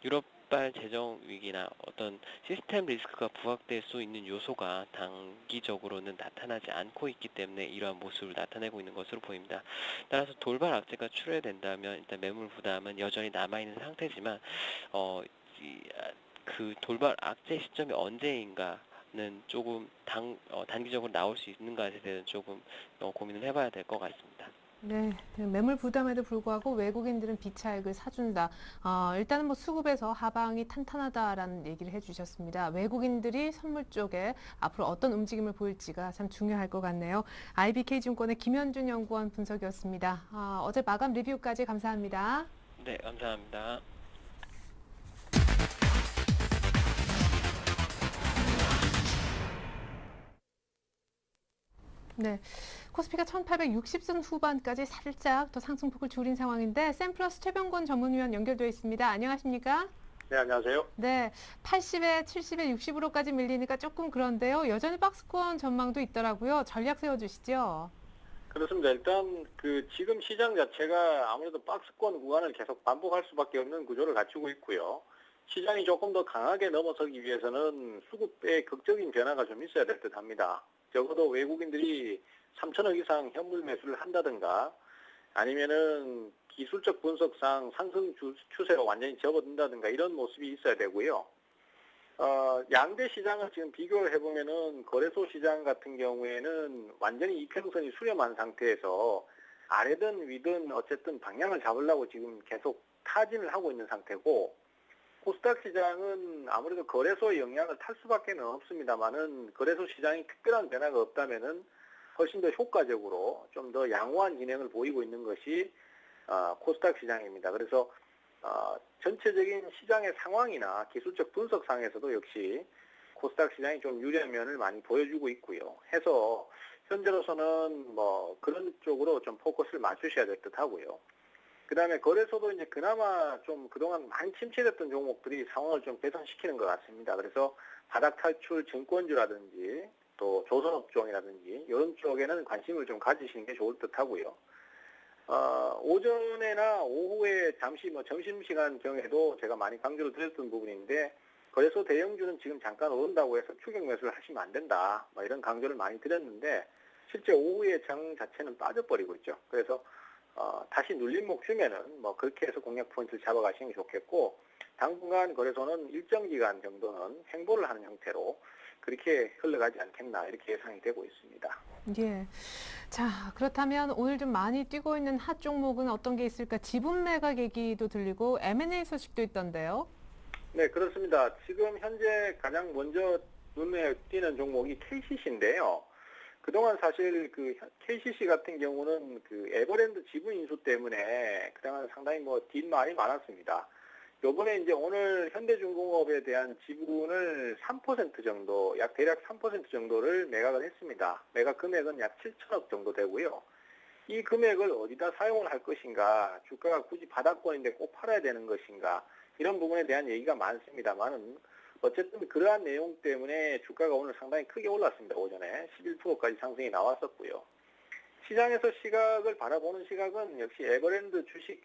유럽발 재정 위기나 어떤 시스템 리스크가 부각될 수 있는 요소가 단기적으로는 나타나지 않고 있기 때문에 이러한 모습을 나타내고 있는 것으로 보입니다. 따라서 돌발 악재가 출회된다면 일단 매물 부담은 여전히 남아있는 상태지만 그 돌발 악재 시점이 언제인가는 조금 단기적으로 나올 수 있는가에 대해서 조금 고민을 해봐야 될 것 같습니다. 네, 매물 부담에도 불구하고 외국인들은 비차익을 사준다. 일단은 뭐 수급에서 하방이 탄탄하다라는 얘기를 해주셨습니다. 외국인들이 선물 쪽에 앞으로 어떤 움직임을 보일지가 참 중요할 것 같네요. IBK증권의 김현준 연구원 분석이었습니다. 어제 마감 리뷰까지 감사합니다. 네, 감사합니다. 네, 코스피가 1860선 후반까지 살짝 더 상승폭을 줄인 상황인데 샘플러스 최병곤 전문위원 연결되어 있습니다. 안녕하십니까? 네, 안녕하세요. 네, 80에 70에 60으로까지 밀리니까 조금 그런데요. 여전히 박스권 전망도 있더라고요. 전략 세워주시죠. 그렇습니다. 일단 지금 시장 자체가 아무래도 박스권 구간을 계속 반복할 수밖에 없는 구조를 갖추고 있고요. 시장이 조금 더 강하게 넘어서기 위해서는 수급의 극적인 변화가 좀 있어야 될 듯 합니다. 적어도 외국인들이 3천억 이상 현물 매수를 한다든가 아니면은 기술적 분석상 상승 추세가 완전히 접어든다든가 이런 모습이 있어야 되고요. 양대 시장을 지금 비교를 해보면은 거래소 시장 같은 경우에는 완전히 이평선이 수렴한 상태에서 아래든 위든 어쨌든 방향을 잡으려고 지금 계속 타진을 하고 있는 상태고, 코스닥 시장은 아무래도 거래소의 영향을 탈 수밖에 없습니다만은 거래소 시장이 특별한 변화가 없다면은 훨씬 더 효과적으로 좀 더 양호한 진행을 보이고 있는 것이 코스닥 시장입니다. 그래서 전체적인 시장의 상황이나 기술적 분석상에서도 역시 코스닥 시장이 좀 유리한 면을 많이 보여주고 있고요. 해서 현재로서는 뭐 그런 쪽으로 좀 포커스를 맞추셔야 될 듯 하고요. 그 다음에 거래소도 이제 그나마 좀 그동안 많이 침체됐던 종목들이 상황을 좀 개선시키는 것 같습니다. 그래서 바닥 탈출 증권주라든지 또 조선업종이라든지 이런 쪽에는 관심을 좀 가지시는 게 좋을 듯 하고요. 오전에나 오후에 잠시 뭐 점심시간 경에도 제가 많이 강조를 드렸던 부분인데, 거래소 대형주는 지금 잠깐 오른다고 해서 추격 매수를 하시면 안 된다, 뭐 이런 강조를 많이 드렸는데 실제 오후에 장 자체는 빠져버리고 있죠. 그래서 다시 눌림목 주면은 뭐 그렇게 해서 공략 포인트를 잡아가시는 게 좋겠고, 당분간 거래소는 일정 기간 정도는 횡보를 하는 형태로 그렇게 흘러가지 않겠나 이렇게 예상이 되고 있습니다. 예. 자, 그렇다면 오늘 좀 많이 뛰고 있는 핫 종목은 어떤 게 있을까? 지분 매각 얘기도 들리고 M&A 소식도 있던데요. 네, 그렇습니다. 지금 현재 가장 먼저 눈에 띄는 종목이 KCC인데요. 그동안 사실 그 KCC 같은 경우는 그 에버랜드 지분 인수 때문에 그동안 상당히 뭐 뒷말이 많았습니다. 요번에 이제 오늘 현대중공업에 대한 지분을 3% 정도, 대략 3% 정도를 매각을 했습니다. 매각 금액은 약 7천억 정도 되고요. 이 금액을 어디다 사용을 할 것인가, 주가가 굳이 바닥권인데 꼭 팔아야 되는 것인가, 이런 부분에 대한 얘기가 많습니다만은 어쨌든 그러한 내용 때문에 주가가 오늘 상당히 크게 올랐습니다. 오전에 11%까지 상승이 나왔었고요. 시장에서 시각을 바라보는 시각은 역시 에버랜드 주식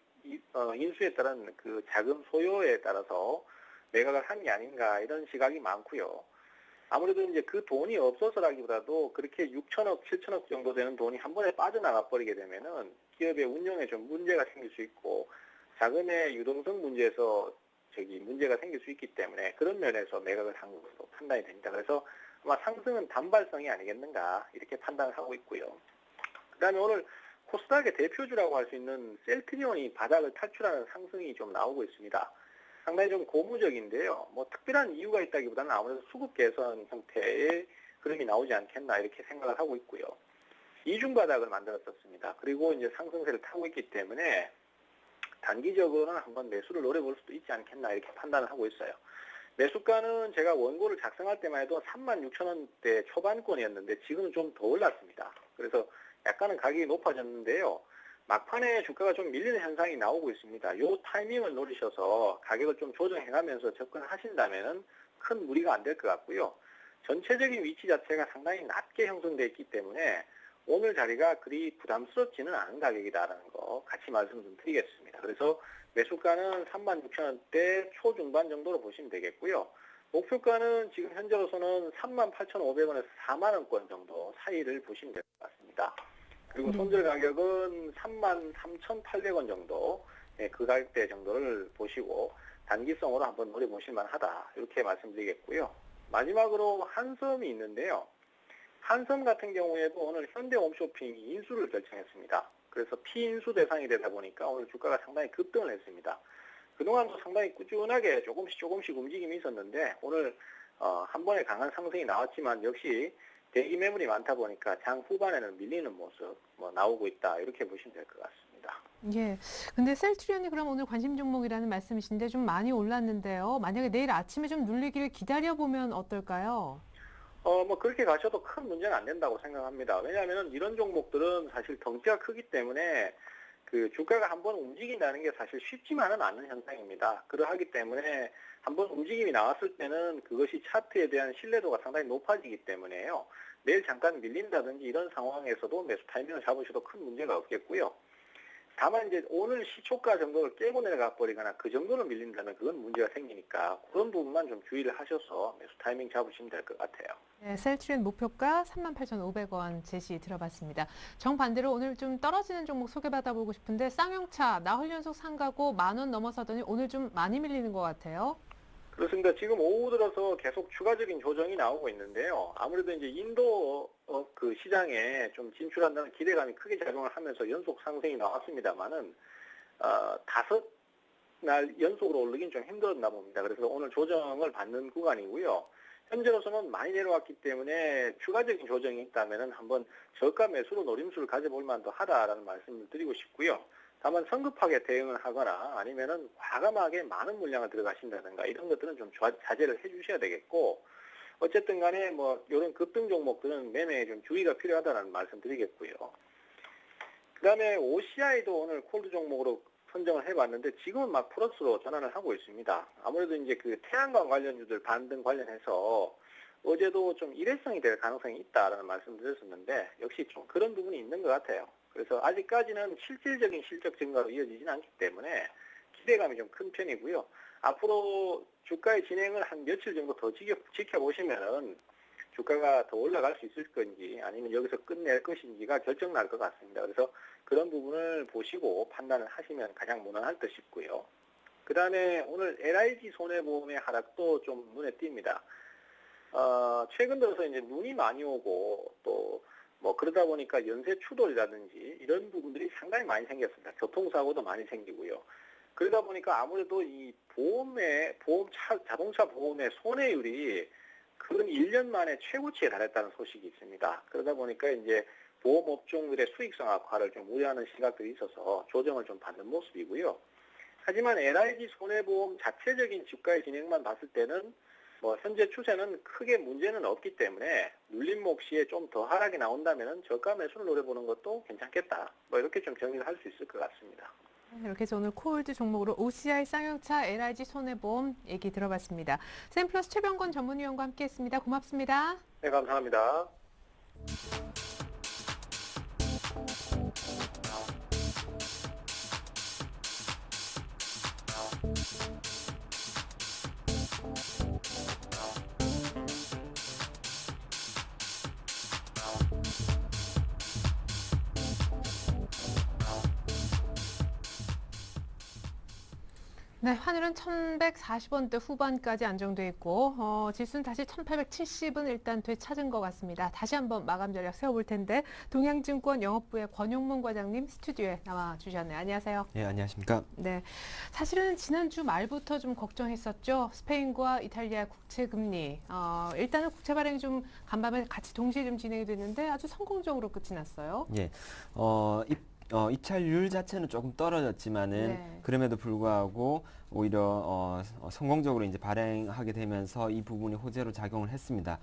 인수에 따른 그 자금 소요에 따라서 매각을 한 게 아닌가, 이런 시각이 많고요. 아무래도 이제 그 돈이 없어서라기보다도 그렇게 6천억, 7천억 정도 되는 돈이 한 번에 빠져나가 버리게 되면은 기업의 운영에 좀 문제가 생길 수 있고, 자금의 유동성 문제에서 문제가 생길 수 있기 때문에 그런 면에서 매각을 한 것으로 판단이 됩니다. 그래서 아마 상승은 단발성이 아니겠는가, 이렇게 판단을 하고 있고요. 그다음에 오늘 코스닥의 대표주라고 할 수 있는 셀트리온이 바닥을 탈출하는 상승이 좀 나오고 있습니다. 상당히 좀 고무적인데요. 뭐 특별한 이유가 있다기보다는 아무래도 수급 개선 형태의 흐름이 나오지 않겠나, 이렇게 생각을 하고 있고요. 이중 바닥을 만들었었습니다. 그리고 이제 상승세를 타고 있기 때문에 단기적으로는 한번 매수를 노려볼 수도 있지 않겠나, 이렇게 판단을 하고 있어요. 매수가는 제가 원고를 작성할 때만 해도 36,000원대 초반권이었는데 지금은 좀 더 올랐습니다. 그래서 약간은 가격이 높아졌는데요. 막판에 주가가 좀 밀리는 현상이 나오고 있습니다. 이 타이밍을 노리셔서 가격을 좀 조정해가면서 접근하신다면은 큰 무리가 안 될 것 같고요. 전체적인 위치 자체가 상당히 낮게 형성되어 있기 때문에 오늘 자리가 그리 부담스럽지는 않은 가격이다라는 거 같이 말씀 좀 드리겠습니다. 그래서 매수가는 36,000원대 초중반 정도로 보시면 되겠고요. 목표가는 지금 현재로서는 38,500원에서 4만원권 정도 사이를 보시면 될 것 같습니다. 그리고 손절 가격은 33,800원 정도, 그 가격대 정도를 보시고 단기성으로 한번 노려보실 만하다, 이렇게 말씀드리겠고요. 마지막으로 한섬이 있는데요. 한섬 같은 경우에도 오늘 현대홈쇼핑이 인수를 결정했습니다. 그래서 피인수 대상이 되다 보니까 오늘 주가가 상당히 급등을 했습니다. 그동안도 상당히 꾸준하게 조금씩 움직임이 있었는데 오늘 한 번에 강한 상승이 나왔지만 역시 대기 매물이 많다 보니까 장 후반에는 밀리는 모습 나오고 있다, 이렇게 보시면 될 것 같습니다. 예. 근데 셀트리온이 그럼 오늘 관심 종목이라는 말씀이신데 좀 많이 올랐는데요. 만약에 내일 아침에 좀 눌리기를 기다려보면 어떨까요? 그렇게 가셔도 큰 문제는 안 된다고 생각합니다. 왜냐하면 이런 종목들은 사실 덩치가 크기 때문에 그 주가가 한번 움직인다는 게 사실 쉽지만은 않은 현상입니다. 그러하기 때문에 한번 움직임이 나왔을 때는 그것이 차트에 대한 신뢰도가 상당히 높아지기 때문에요. 내일 잠깐 밀린다든지 이런 상황에서도 매수 타이밍을 잡으셔도 큰 문제가 없겠고요. 다만 이제 오늘 시초가 정도를 깨고 내려가 버리거나 그 정도로 밀린다면 그건 문제가 생기니까 그런 부분만 좀 주의를 하셔서 매수 타이밍 잡으시면 될 것 같아요. 네, 셀트리온 목표가 38,500원 제시 들어봤습니다. 정반대로 오늘 좀 떨어지는 종목 소개받아보고 싶은데 쌍용차 나흘 연속 상가고 10,000원 넘어서더니 오늘 좀 많이 밀리는 것 같아요. 그렇습니다. 지금 오후 들어서 계속 추가적인 조정이 나오고 있는데요. 아무래도 이제 인도 그 시장에 좀 진출한다는 기대감이 크게 작용을 하면서 연속 상승이 나왔습니다만은 5날 연속으로 오르긴 좀 힘들었나 봅니다. 그래서 오늘 조정을 받는 구간이고요. 현재로서는 많이 내려왔기 때문에 추가적인 조정이 있다면은 한번 저가 매수로 노림수를 가져볼 만도 하다라는 말씀을 드리고 싶고요. 다만 성급하게 대응을 하거나 아니면은 과감하게 많은 물량을 들어가신다든가 이런 것들은 좀 자제를 해주셔야 되겠고, 어쨌든 간에 뭐 이런 급등 종목들은 매매에 좀 주의가 필요하다는 말씀 드리겠고요. 그다음에 OCI도 오늘 콜드 종목으로 선정을 해봤는데 지금은 막 플러스로 전환을 하고 있습니다. 아무래도 이제 그 태양광 관련주들 반등 관련해서 어제도 좀 일회성이 될 가능성이 있다라는 말씀 드렸었는데 역시 좀 그런 부분이 있는 것 같아요. 그래서 아직까지는 실질적인 실적 증가로 이어지진 않기 때문에 기대감이 좀 큰 편이고요. 앞으로 주가의 진행을 한 며칠 정도 더 지켜보시면은 주가가 더 올라갈 수 있을 건지 아니면 여기서 끝낼 것인지가 결정 날 것 같습니다. 그래서 그런 부분을 보시고 판단을 하시면 가장 무난할 듯 싶고요. 그 다음에 오늘 LIG 손해보험의 하락도 좀 눈에 띕니다. 최근 들어서 이제 눈이 많이 오고 또 뭐 그러다 보니까 연쇄 추돌이라든지 이런 부분들이 상당히 많이 생겼습니다. 교통사고도 많이 생기고요. 그러다 보니까 아무래도 이 자동차 보험의 손해율이 근 1년 만에 최고치에 달했다는 소식이 있습니다. 그러다 보니까 이제 보험업종들의 수익성 악화를 좀 우려하는 시각들이 있어서 조정을 좀 받는 모습이고요. 하지만 LIG 손해보험 자체적인 주가의 진행만 봤을 때는 뭐 현재 추세는 크게 문제는 없기 때문에 눌림목 시에 좀 더 하락이 나온다면은 저가 매수를 노려보는 것도 괜찮겠다. 뭐 이렇게 좀 정리를 할 수 있을 것 같습니다. 이렇게 해서 오늘 콜드 종목으로 OCI, 쌍용차, LIG 손해보험 얘기 들어봤습니다. 샘플러스 최병건 전문위원과 함께했습니다. 고맙습니다. 네, 감사합니다. 네, 환율은 1,140원대 후반까지 안정돼 있고 지수는 다시 1,870은 일단 되찾은 것 같습니다. 다시 한번 마감 전략 세워볼 텐데 동양증권 영업부의 권용문 과장님 스튜디오에 나와 주셨네요. 안녕하세요. 예, 안녕하십니까. 네, 사실은 지난주 말부터 좀 걱정했었죠. 스페인과 이탈리아 국채 금리. 일단은 국채 발행이 좀 간밤에 같이 동시에 좀 진행이 됐는데 아주 성공적으로 끝이 났어요. 예, 입찰률 자체는 조금 떨어졌지만은 네. 그럼에도 불구하고 오히려 성공적으로 이제 발행하게 되면서 이 부분이 호재로 작용을 했습니다.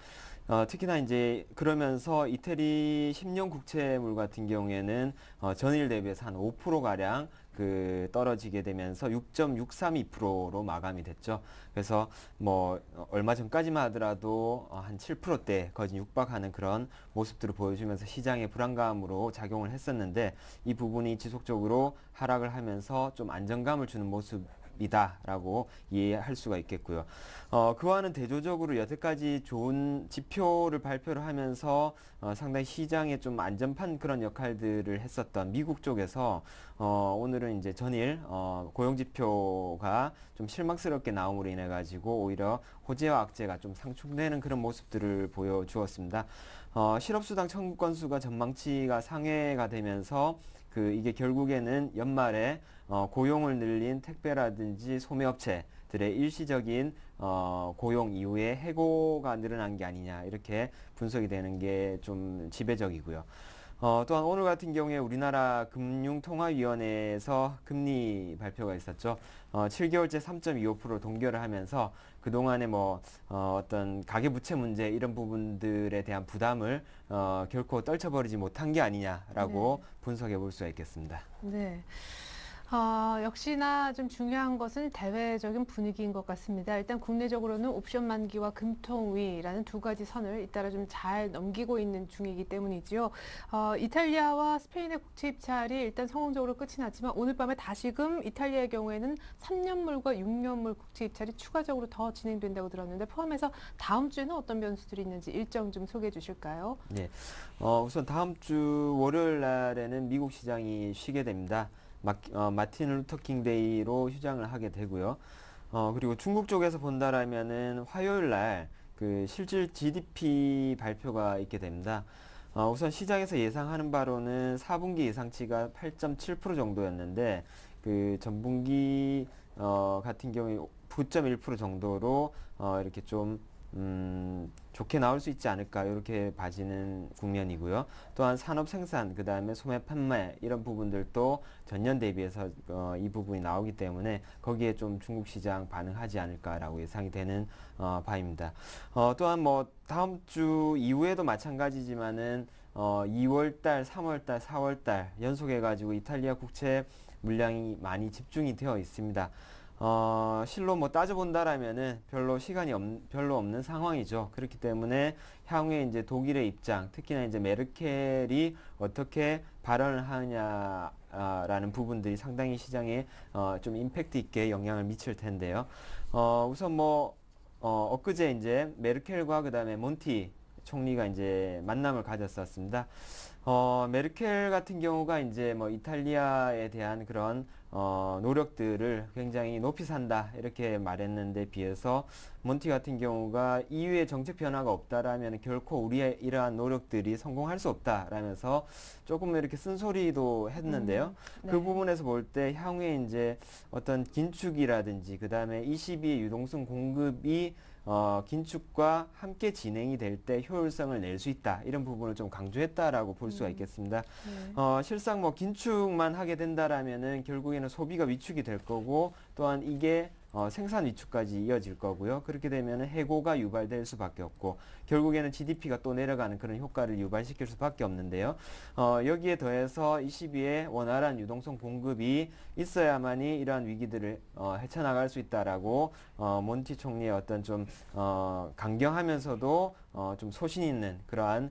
특히나 이제 그러면서 이태리 10년 국채물 같은 경우에는 전일 대비해서 한 5% 가량 떨어지게 되면서 6.632%로 마감이 됐죠. 그래서 뭐 얼마 전까지만 하더라도 한 7%대 거진 육박하는 그런 모습들을 보여주면서 시장의 불안감으로 작용을 했었는데 이 부분이 지속적으로 하락을 하면서 좀 안정감을 주는 모습이다라고 이해할 수가 있겠고요. 그와는 대조적으로 여태까지 좋은 지표를 발표를 하면서 상당히 시장에 좀 안전판 그런 역할들을 했었던 미국 쪽에서 오늘은 이제 전일 고용지표가 좀 실망스럽게 나옴으로 인해 가지고 오히려 호재와 악재가 좀 상충되는 그런 모습들을 보여주었습니다. 실업수당 청구 건수가 전망치가 상회가 되면서 이게 결국에는 연말에 고용을 늘린 택배라든지 소매업체들의 일시적인 고용 이후에 해고가 늘어난 게 아니냐 이렇게 분석이 되는 게 좀 지배적이고요. 또한 오늘 같은 경우에 우리나라 금융통화위원회에서 금리 발표가 있었죠. 7개월째 3.25% 동결을 하면서 그동안에 어떤 가계부채 문제 이런 부분들에 대한 부담을 결코 떨쳐버리지 못한 게 아니냐라고 분석해 볼 수가 있겠습니다. 네. 역시나 좀 중요한 것은 대외적인 분위기인 것 같습니다. 일단 국내적으로는 옵션 만기와 금통위라는 두 가지 선을 잇따라 좀 잘 넘기고 있는 중이기 때문이지요. 이탈리아와 스페인의 국채 입찰이 일단 성공적으로 끝이 났지만 오늘 밤에 다시금 이탈리아의 경우에는 3년물과 6년물 국채 입찰이 추가적으로 더 진행된다고 들었는데 포함해서 다음 주에는 어떤 변수들이 있는지 일정 좀 소개해 주실까요? 네. 우선 다음 주 월요일 날에는 미국 시장이 쉬게 됩니다. 마틴 루터킹 데이로 휴장을 하게 되고요. 그리고 중국 쪽에서 본다라면은 화요일 날 그 실질 GDP 발표가 있게 됩니다. 우선 시장에서 예상하는 바로는 4분기 예상치가 8.7% 정도였는데 그 전분기 같은 경우에 9.1% 정도로 이렇게 좀 좋게 나올 수 있지 않을까 이렇게 봐지는 국면이고요. 또한 산업 생산, 그 다음에 소매 판매 이런 부분들도 전년 대비해서 이 부분이 나오기 때문에 거기에 좀 중국 시장 반응하지 않을까라고 예상이 되는 바입니다. 또한 뭐 다음 주 이후에도 마찬가지지만은 2월달, 3월달, 4월달 연속해가지고 이탈리아 국채 물량이 많이 집중이 되어 있습니다. 실로 뭐 따져본다라면은 별로 시간이 별로 없는 상황이죠. 그렇기 때문에 향후에 이제 독일의 입장, 특히나 이제 메르켈이 어떻게 발언을 하느냐라는 부분들이 상당히 시장에 좀 임팩트 있게 영향을 미칠 텐데요. 우선 뭐 엊그제 이제 메르켈과 그다음에 몬티 총리가 이제 만남을 가졌었습니다. 메르켈 같은 경우가 이제 뭐 이탈리아에 대한 그런 노력들을 굉장히 높이 산다 이렇게 말했는데 비해서 몬티 같은 경우가 EU의 정책 변화가 없다라면 결코 우리의 이러한 노력들이 성공할 수 없다라면서 조금 이렇게 쓴소리도 했는데요. 네. 그 부분에서 볼 때 향후에 이제 어떤 긴축이라든지 그 다음에 ECB의 유동성 공급이 긴축과 함께 진행이 될 때 효율성을 낼 수 있다. 이런 부분을 좀 강조했다라고 볼 수가 있겠습니다. 네. 실상 뭐 긴축만 하게 된다라면은 결국에는 소비가 위축이 될 거고 또한 이게 생산 위축까지 이어질 거고요. 그렇게 되면은 해고가 유발될 수밖에 없고 결국에는 GDP가 또 내려가는 그런 효과를 유발시킬 수밖에 없는데요. 여기에 더해서 ECB의 원활한 유동성 공급이 있어야만이 이러한 위기들을 헤쳐나갈 수 있다라고 몬티 총리의 어떤 좀 강경하면서도 좀 소신 있는 그러한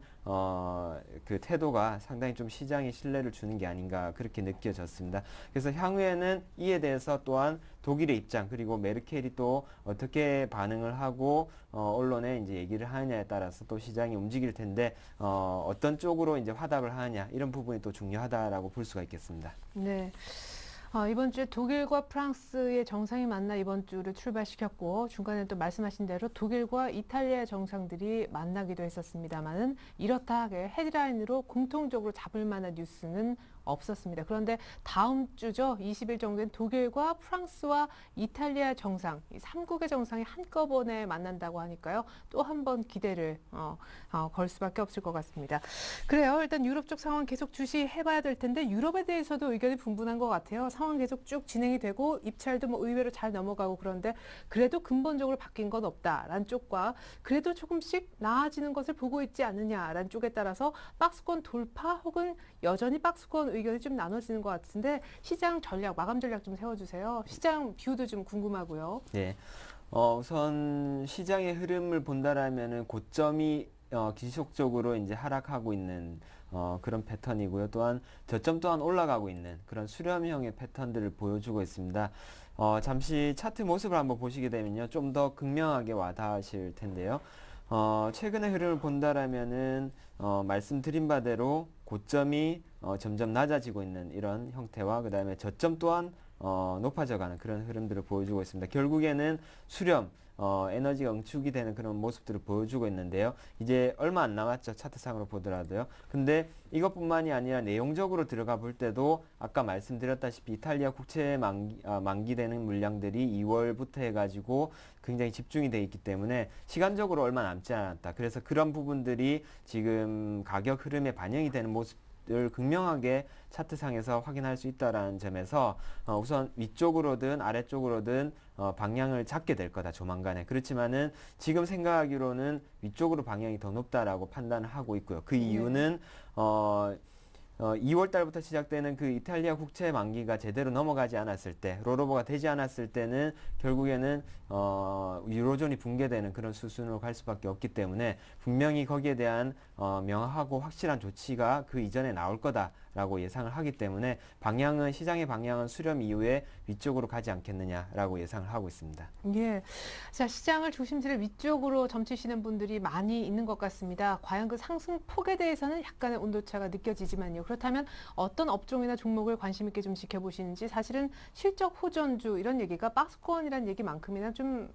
그 태도가 상당히 좀 시장에 신뢰를 주는 게 아닌가 그렇게 느껴졌습니다. 그래서 향후에는 이에 대해서 또한 독일의 입장 그리고 메르켈이 또 어떻게 반응을 하고 언론에 이제 얘기를 하느냐에 따라서 또 시장이 움직일 텐데 어떤 쪽으로 이제 화답을 하느냐 이런 부분이 또 중요하다라고 볼 수가 있겠습니다. 네. 이번 주에 독일과 프랑스의 정상이 만나 이번 주를 출발시켰고 중간에 또 말씀하신 대로 독일과 이탈리아의 정상들이 만나기도 했었습니다만은 이렇다 하게 헤드라인으로 공통적으로 잡을 만한 뉴스는 없었습니다. 그런데 다음 주죠. 20일 정도엔 독일과 프랑스와 이탈리아 정상, 이 3국의 정상이 한꺼번에 만난다고 하니까요. 또 한 번 기대를 걸 수밖에 없을 것 같습니다. 그래요. 일단 유럽 쪽 상황 계속 주시해봐야 될 텐데 유럽에 대해서도 의견이 분분한 것 같아요. 상황 계속 쭉 진행이 되고 입찰도 뭐 의외로 잘 넘어가고 그런데 그래도 근본적으로 바뀐 건 없다라는 쪽과 그래도 조금씩 나아지는 것을 보고 있지 않느냐라는 쪽에 따라서 박스권 돌파 혹은 여전히 박스권 의견이 좀 나눠지는 것 같은데 시장 전략, 마감 전략 좀 세워주세요. 시장 뷰도 좀 궁금하고요. 네. 우선 시장의 흐름을 본다라면은 고점이 지속적으로 이제 하락하고 있는 그런 패턴이고요. 또한 저점 또한 올라가고 있는 그런 수렴형의 패턴들을 보여주고 있습니다. 잠시 차트 모습을 한번 보시게 되면요. 좀 더 극명하게 와닿으실 텐데요. 최근의 흐름을 본다라면은 말씀드린 바대로 고점이 점점 낮아지고 있는 이런 형태와 그 다음에 저점 또한 높아져가는 그런 흐름들을 보여주고 있습니다. 결국에는 수렴, 에너지가 응축이 되는 그런 모습들을 보여주고 있는데요. 이제 얼마 안 남았죠. 차트상으로 보더라도요. 근데 이것뿐만이 아니라 내용적으로 들어가 볼 때도 아까 말씀드렸다시피 이탈리아 국채 만기되는 물량들이 2월부터 해가지고 굉장히 집중이 돼 있기 때문에 시간적으로 얼마 남지 않았다. 그래서 그런 부분들이 지금 가격 흐름에 반영이 되는 모습을 극명하게 차트상에서 확인할 수 있다는 점에서 우선 위쪽으로든 아래쪽으로든 방향을 잡게 될 거다 조만간에. 그렇지만은 지금 생각하기로는 위쪽으로 방향이 더 높다라고 판단을 하고 있고요. 그 이유는 2월 달부터 시작되는 그 이탈리아 국채 만기가 제대로 넘어가지 않았을 때, 롤오버가 되지 않았을 때는 결국에는 유로존이 붕괴되는 그런 수순으로 갈 수밖에 없기 때문에 분명히 거기에 대한 명확하고 확실한 조치가 그 이전에 나올 거다라고 예상을 하기 때문에 시장의 방향은 수렴 이후에 위쪽으로 가지 않겠느냐라고 예상을 하고 있습니다. 예. 자, 시장을 중심지를 위쪽으로 점치시는 분들이 많이 있는 것 같습니다. 과연 그 상승폭에 대해서는 약간의 온도차가 느껴지지만요. 그렇다면 어떤 업종이나 종목을 관심 있게 좀 지켜보시는지, 사실은 실적 호전주 이런 얘기가 박스권이라는 얘기만큼이나 좀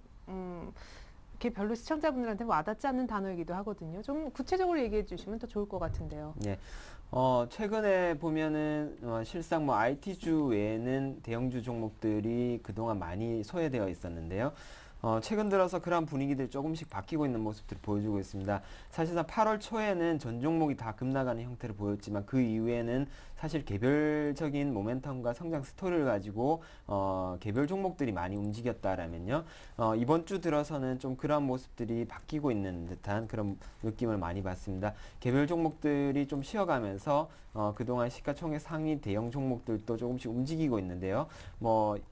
이렇게 별로 시청자분들한테 와닿지 않는 단어이기도 하거든요. 좀 구체적으로 얘기해 주시면 더 좋을 것 같은데요. 네. 최근에 보면은 실상 IT주 외에는 대형주 종목들이 그동안 많이 소외되어 있었는데요. 최근 들어서 그러한 분위기들이 조금씩 바뀌고 있는 모습들을 보여주고 있습니다. 사실상 8월 초에는 전 종목이 다 급락하는 형태를 보였지만 그 이후에는 사실 개별적인 모멘텀과 성장 스토리를 가지고 개별 종목들이 많이 움직였다라면요. 이번 주 들어서는 좀 그러한 모습들이 바뀌고 있는 듯한 그런 느낌을 많이 받습니다. 개별 종목들이 좀 쉬어가면서 그동안 시가총액 상위 대형 종목들도 조금씩 움직이고 있는데요.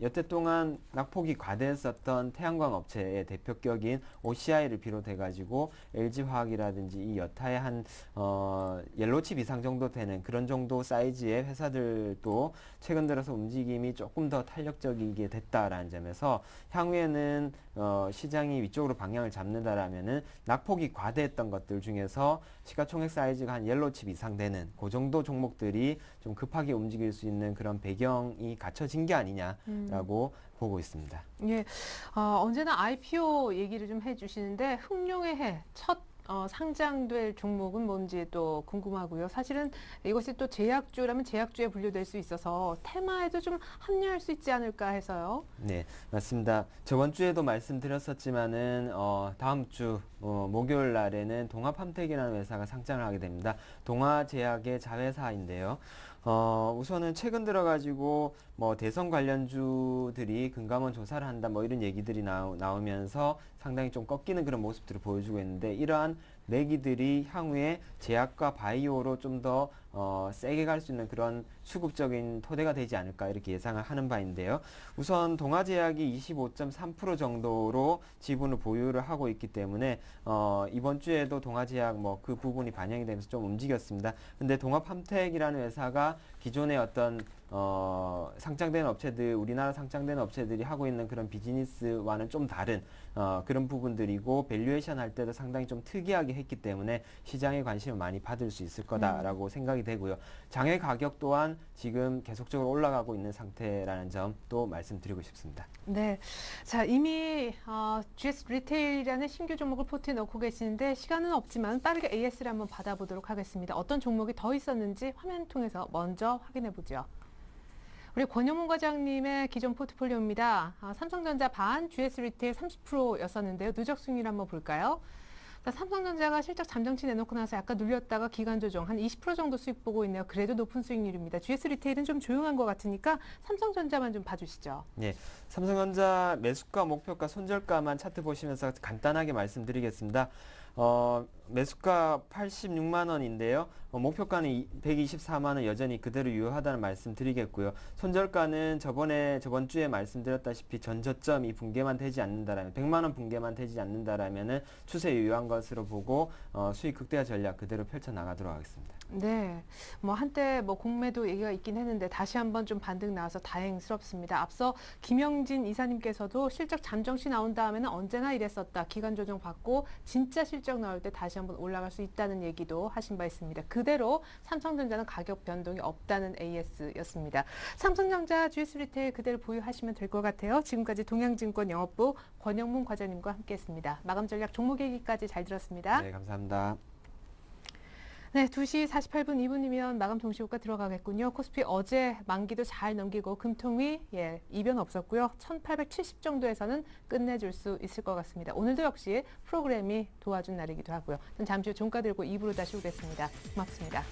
여태 동안 낙폭이 과대했었던 태양광 업체의 대표격인 OCI를 비롯해가지고 LG화학이라든지 이 여타의 한 옐로칩 이상 정도 되는 그런 정도 사이즈의 회사들도 최근 들어서 움직임이 조금 더 탄력적이게 됐다라는 점에서 향후에는 시장이 위쪽으로 방향을 잡는다라면은 낙폭이 과대했던 것들 중에서 시가총액 사이즈가 한 옐로칩 이상 되는 그 정도 종목들이 좀 급하게 움직일 수 있는 그런 배경이 갖춰진 게 아니냐라고 보고 있습니다. 예, 언제나 IPO 얘기를 좀 해주시는데 흑룡의 해 첫 상장될 종목은 뭔지 또 궁금하고요. 사실은 이것이 또 제약주라면 제약주에 분류될 수 있어서 테마에도 좀 합류할 수 있지 않을까 해서요. 네, 맞습니다. 저번 주에도 말씀드렸었지만은 다음 주 목요일 날에는 동아팜텍이라는 회사가 상장을 하게 됩니다. 동아제약의 자회사인데요. 우선은 최근 들어가지고 대선 관련주들이 금감원 조사를 한다 이런 얘기들이 나오면서 상당히 좀 꺾이는 그런 모습들을 보여주고 있는데, 이러한 매기들이 향후에 제약과 바이오로 좀 더 세게 갈 수 있는 그런 수급적인 토대가 되지 않을까 이렇게 예상을 하는 바인데요. 우선 동아제약이 25.3% 정도로 지분을 보유를 하고 있기 때문에 이번 주에도 동아제약 그 부분이 반영이 되면서 좀 움직였습니다. 근데 동아팜텍이라는 회사가 기존의 어떤 상장된 업체들, 우리나라 상장된 업체들이 하고 있는 그런 비즈니스와는 좀 다른 그런 부분들이고, 밸류에이션 할 때도 상당히 좀 특이하게 했기 때문에 시장의 관심을 많이 받을 수 있을 거다라고 생각이 되고요. 장외 가격 또한 지금 계속적으로 올라가고 있는 상태라는 점 또 말씀드리고 싶습니다. 네, 자, 이미 GS 리테일이라는 신규 종목을 포트에 넣고 계시는데 시간은 없지만 빠르게 AS를 한번 받아보도록 하겠습니다. 어떤 종목이 더 있었는지 화면 통해서 먼저 확인해 보죠. 우리 권영문 과장님의 기존 포트폴리오입니다. 삼성전자 반, GS 리테일 30%였었는데요. 누적 수익률 한번 볼까요? 자, 삼성전자가 실적 잠정치 내놓고 나서 약간 눌렸다가 기간 조정 한 20% 정도 수익 보고 있네요. 그래도 높은 수익률입니다. GS 리테일은 좀 조용한 것 같으니까 삼성전자만 좀 봐주시죠. 네, 삼성전자 매수가, 목표가, 손절가만 차트 보시면서 간단하게 말씀드리겠습니다. 매수가 86만 원인데요. 목표가는 124만 원 여전히 그대로 유효하다는 말씀 드리겠고요. 손절가는 저번 주에 말씀드렸다시피 전저점이 붕괴만 되지 않는다라면, 100만 원 붕괴만 되지 않는다라면은 추세 유효한 것으로 보고 수익 극대화 전략 그대로 펼쳐 나가도록 하겠습니다. 네, 한때 공매도 얘기가 있긴 했는데 다시 한번 좀 반등 나와서 다행스럽습니다. 앞서 김영진 이사님께서도 실적 잠정시 나온 다음에는 언제나 이랬었다. 기간 조정 받고 진짜 실적 나올 때 다시 한번 올라갈 수 있다는 얘기도 하신 바 있습니다. 그대로 삼성전자는 가격 변동이 없다는 AS였습니다. 삼성전자 GS 리테일 그대로 보유하시면 될 것 같아요. 지금까지 동양증권 영업부 권영문 과장님과 함께했습니다. 마감 전략 종목 얘기까지 잘 들었습니다. 네, 감사합니다. 네, 2시 48분 2분이면 마감 동시효과 들어가겠군요. 코스피 어제 만기도 잘 넘기고 금통위 이변 없었고요. 1870 정도에서는 끝내줄 수 있을 것 같습니다. 오늘도 역시 프로그램이 도와준 날이기도 하고요. 전 잠시 후 종가 들고 2부로 다시 오겠습니다. 고맙습니다.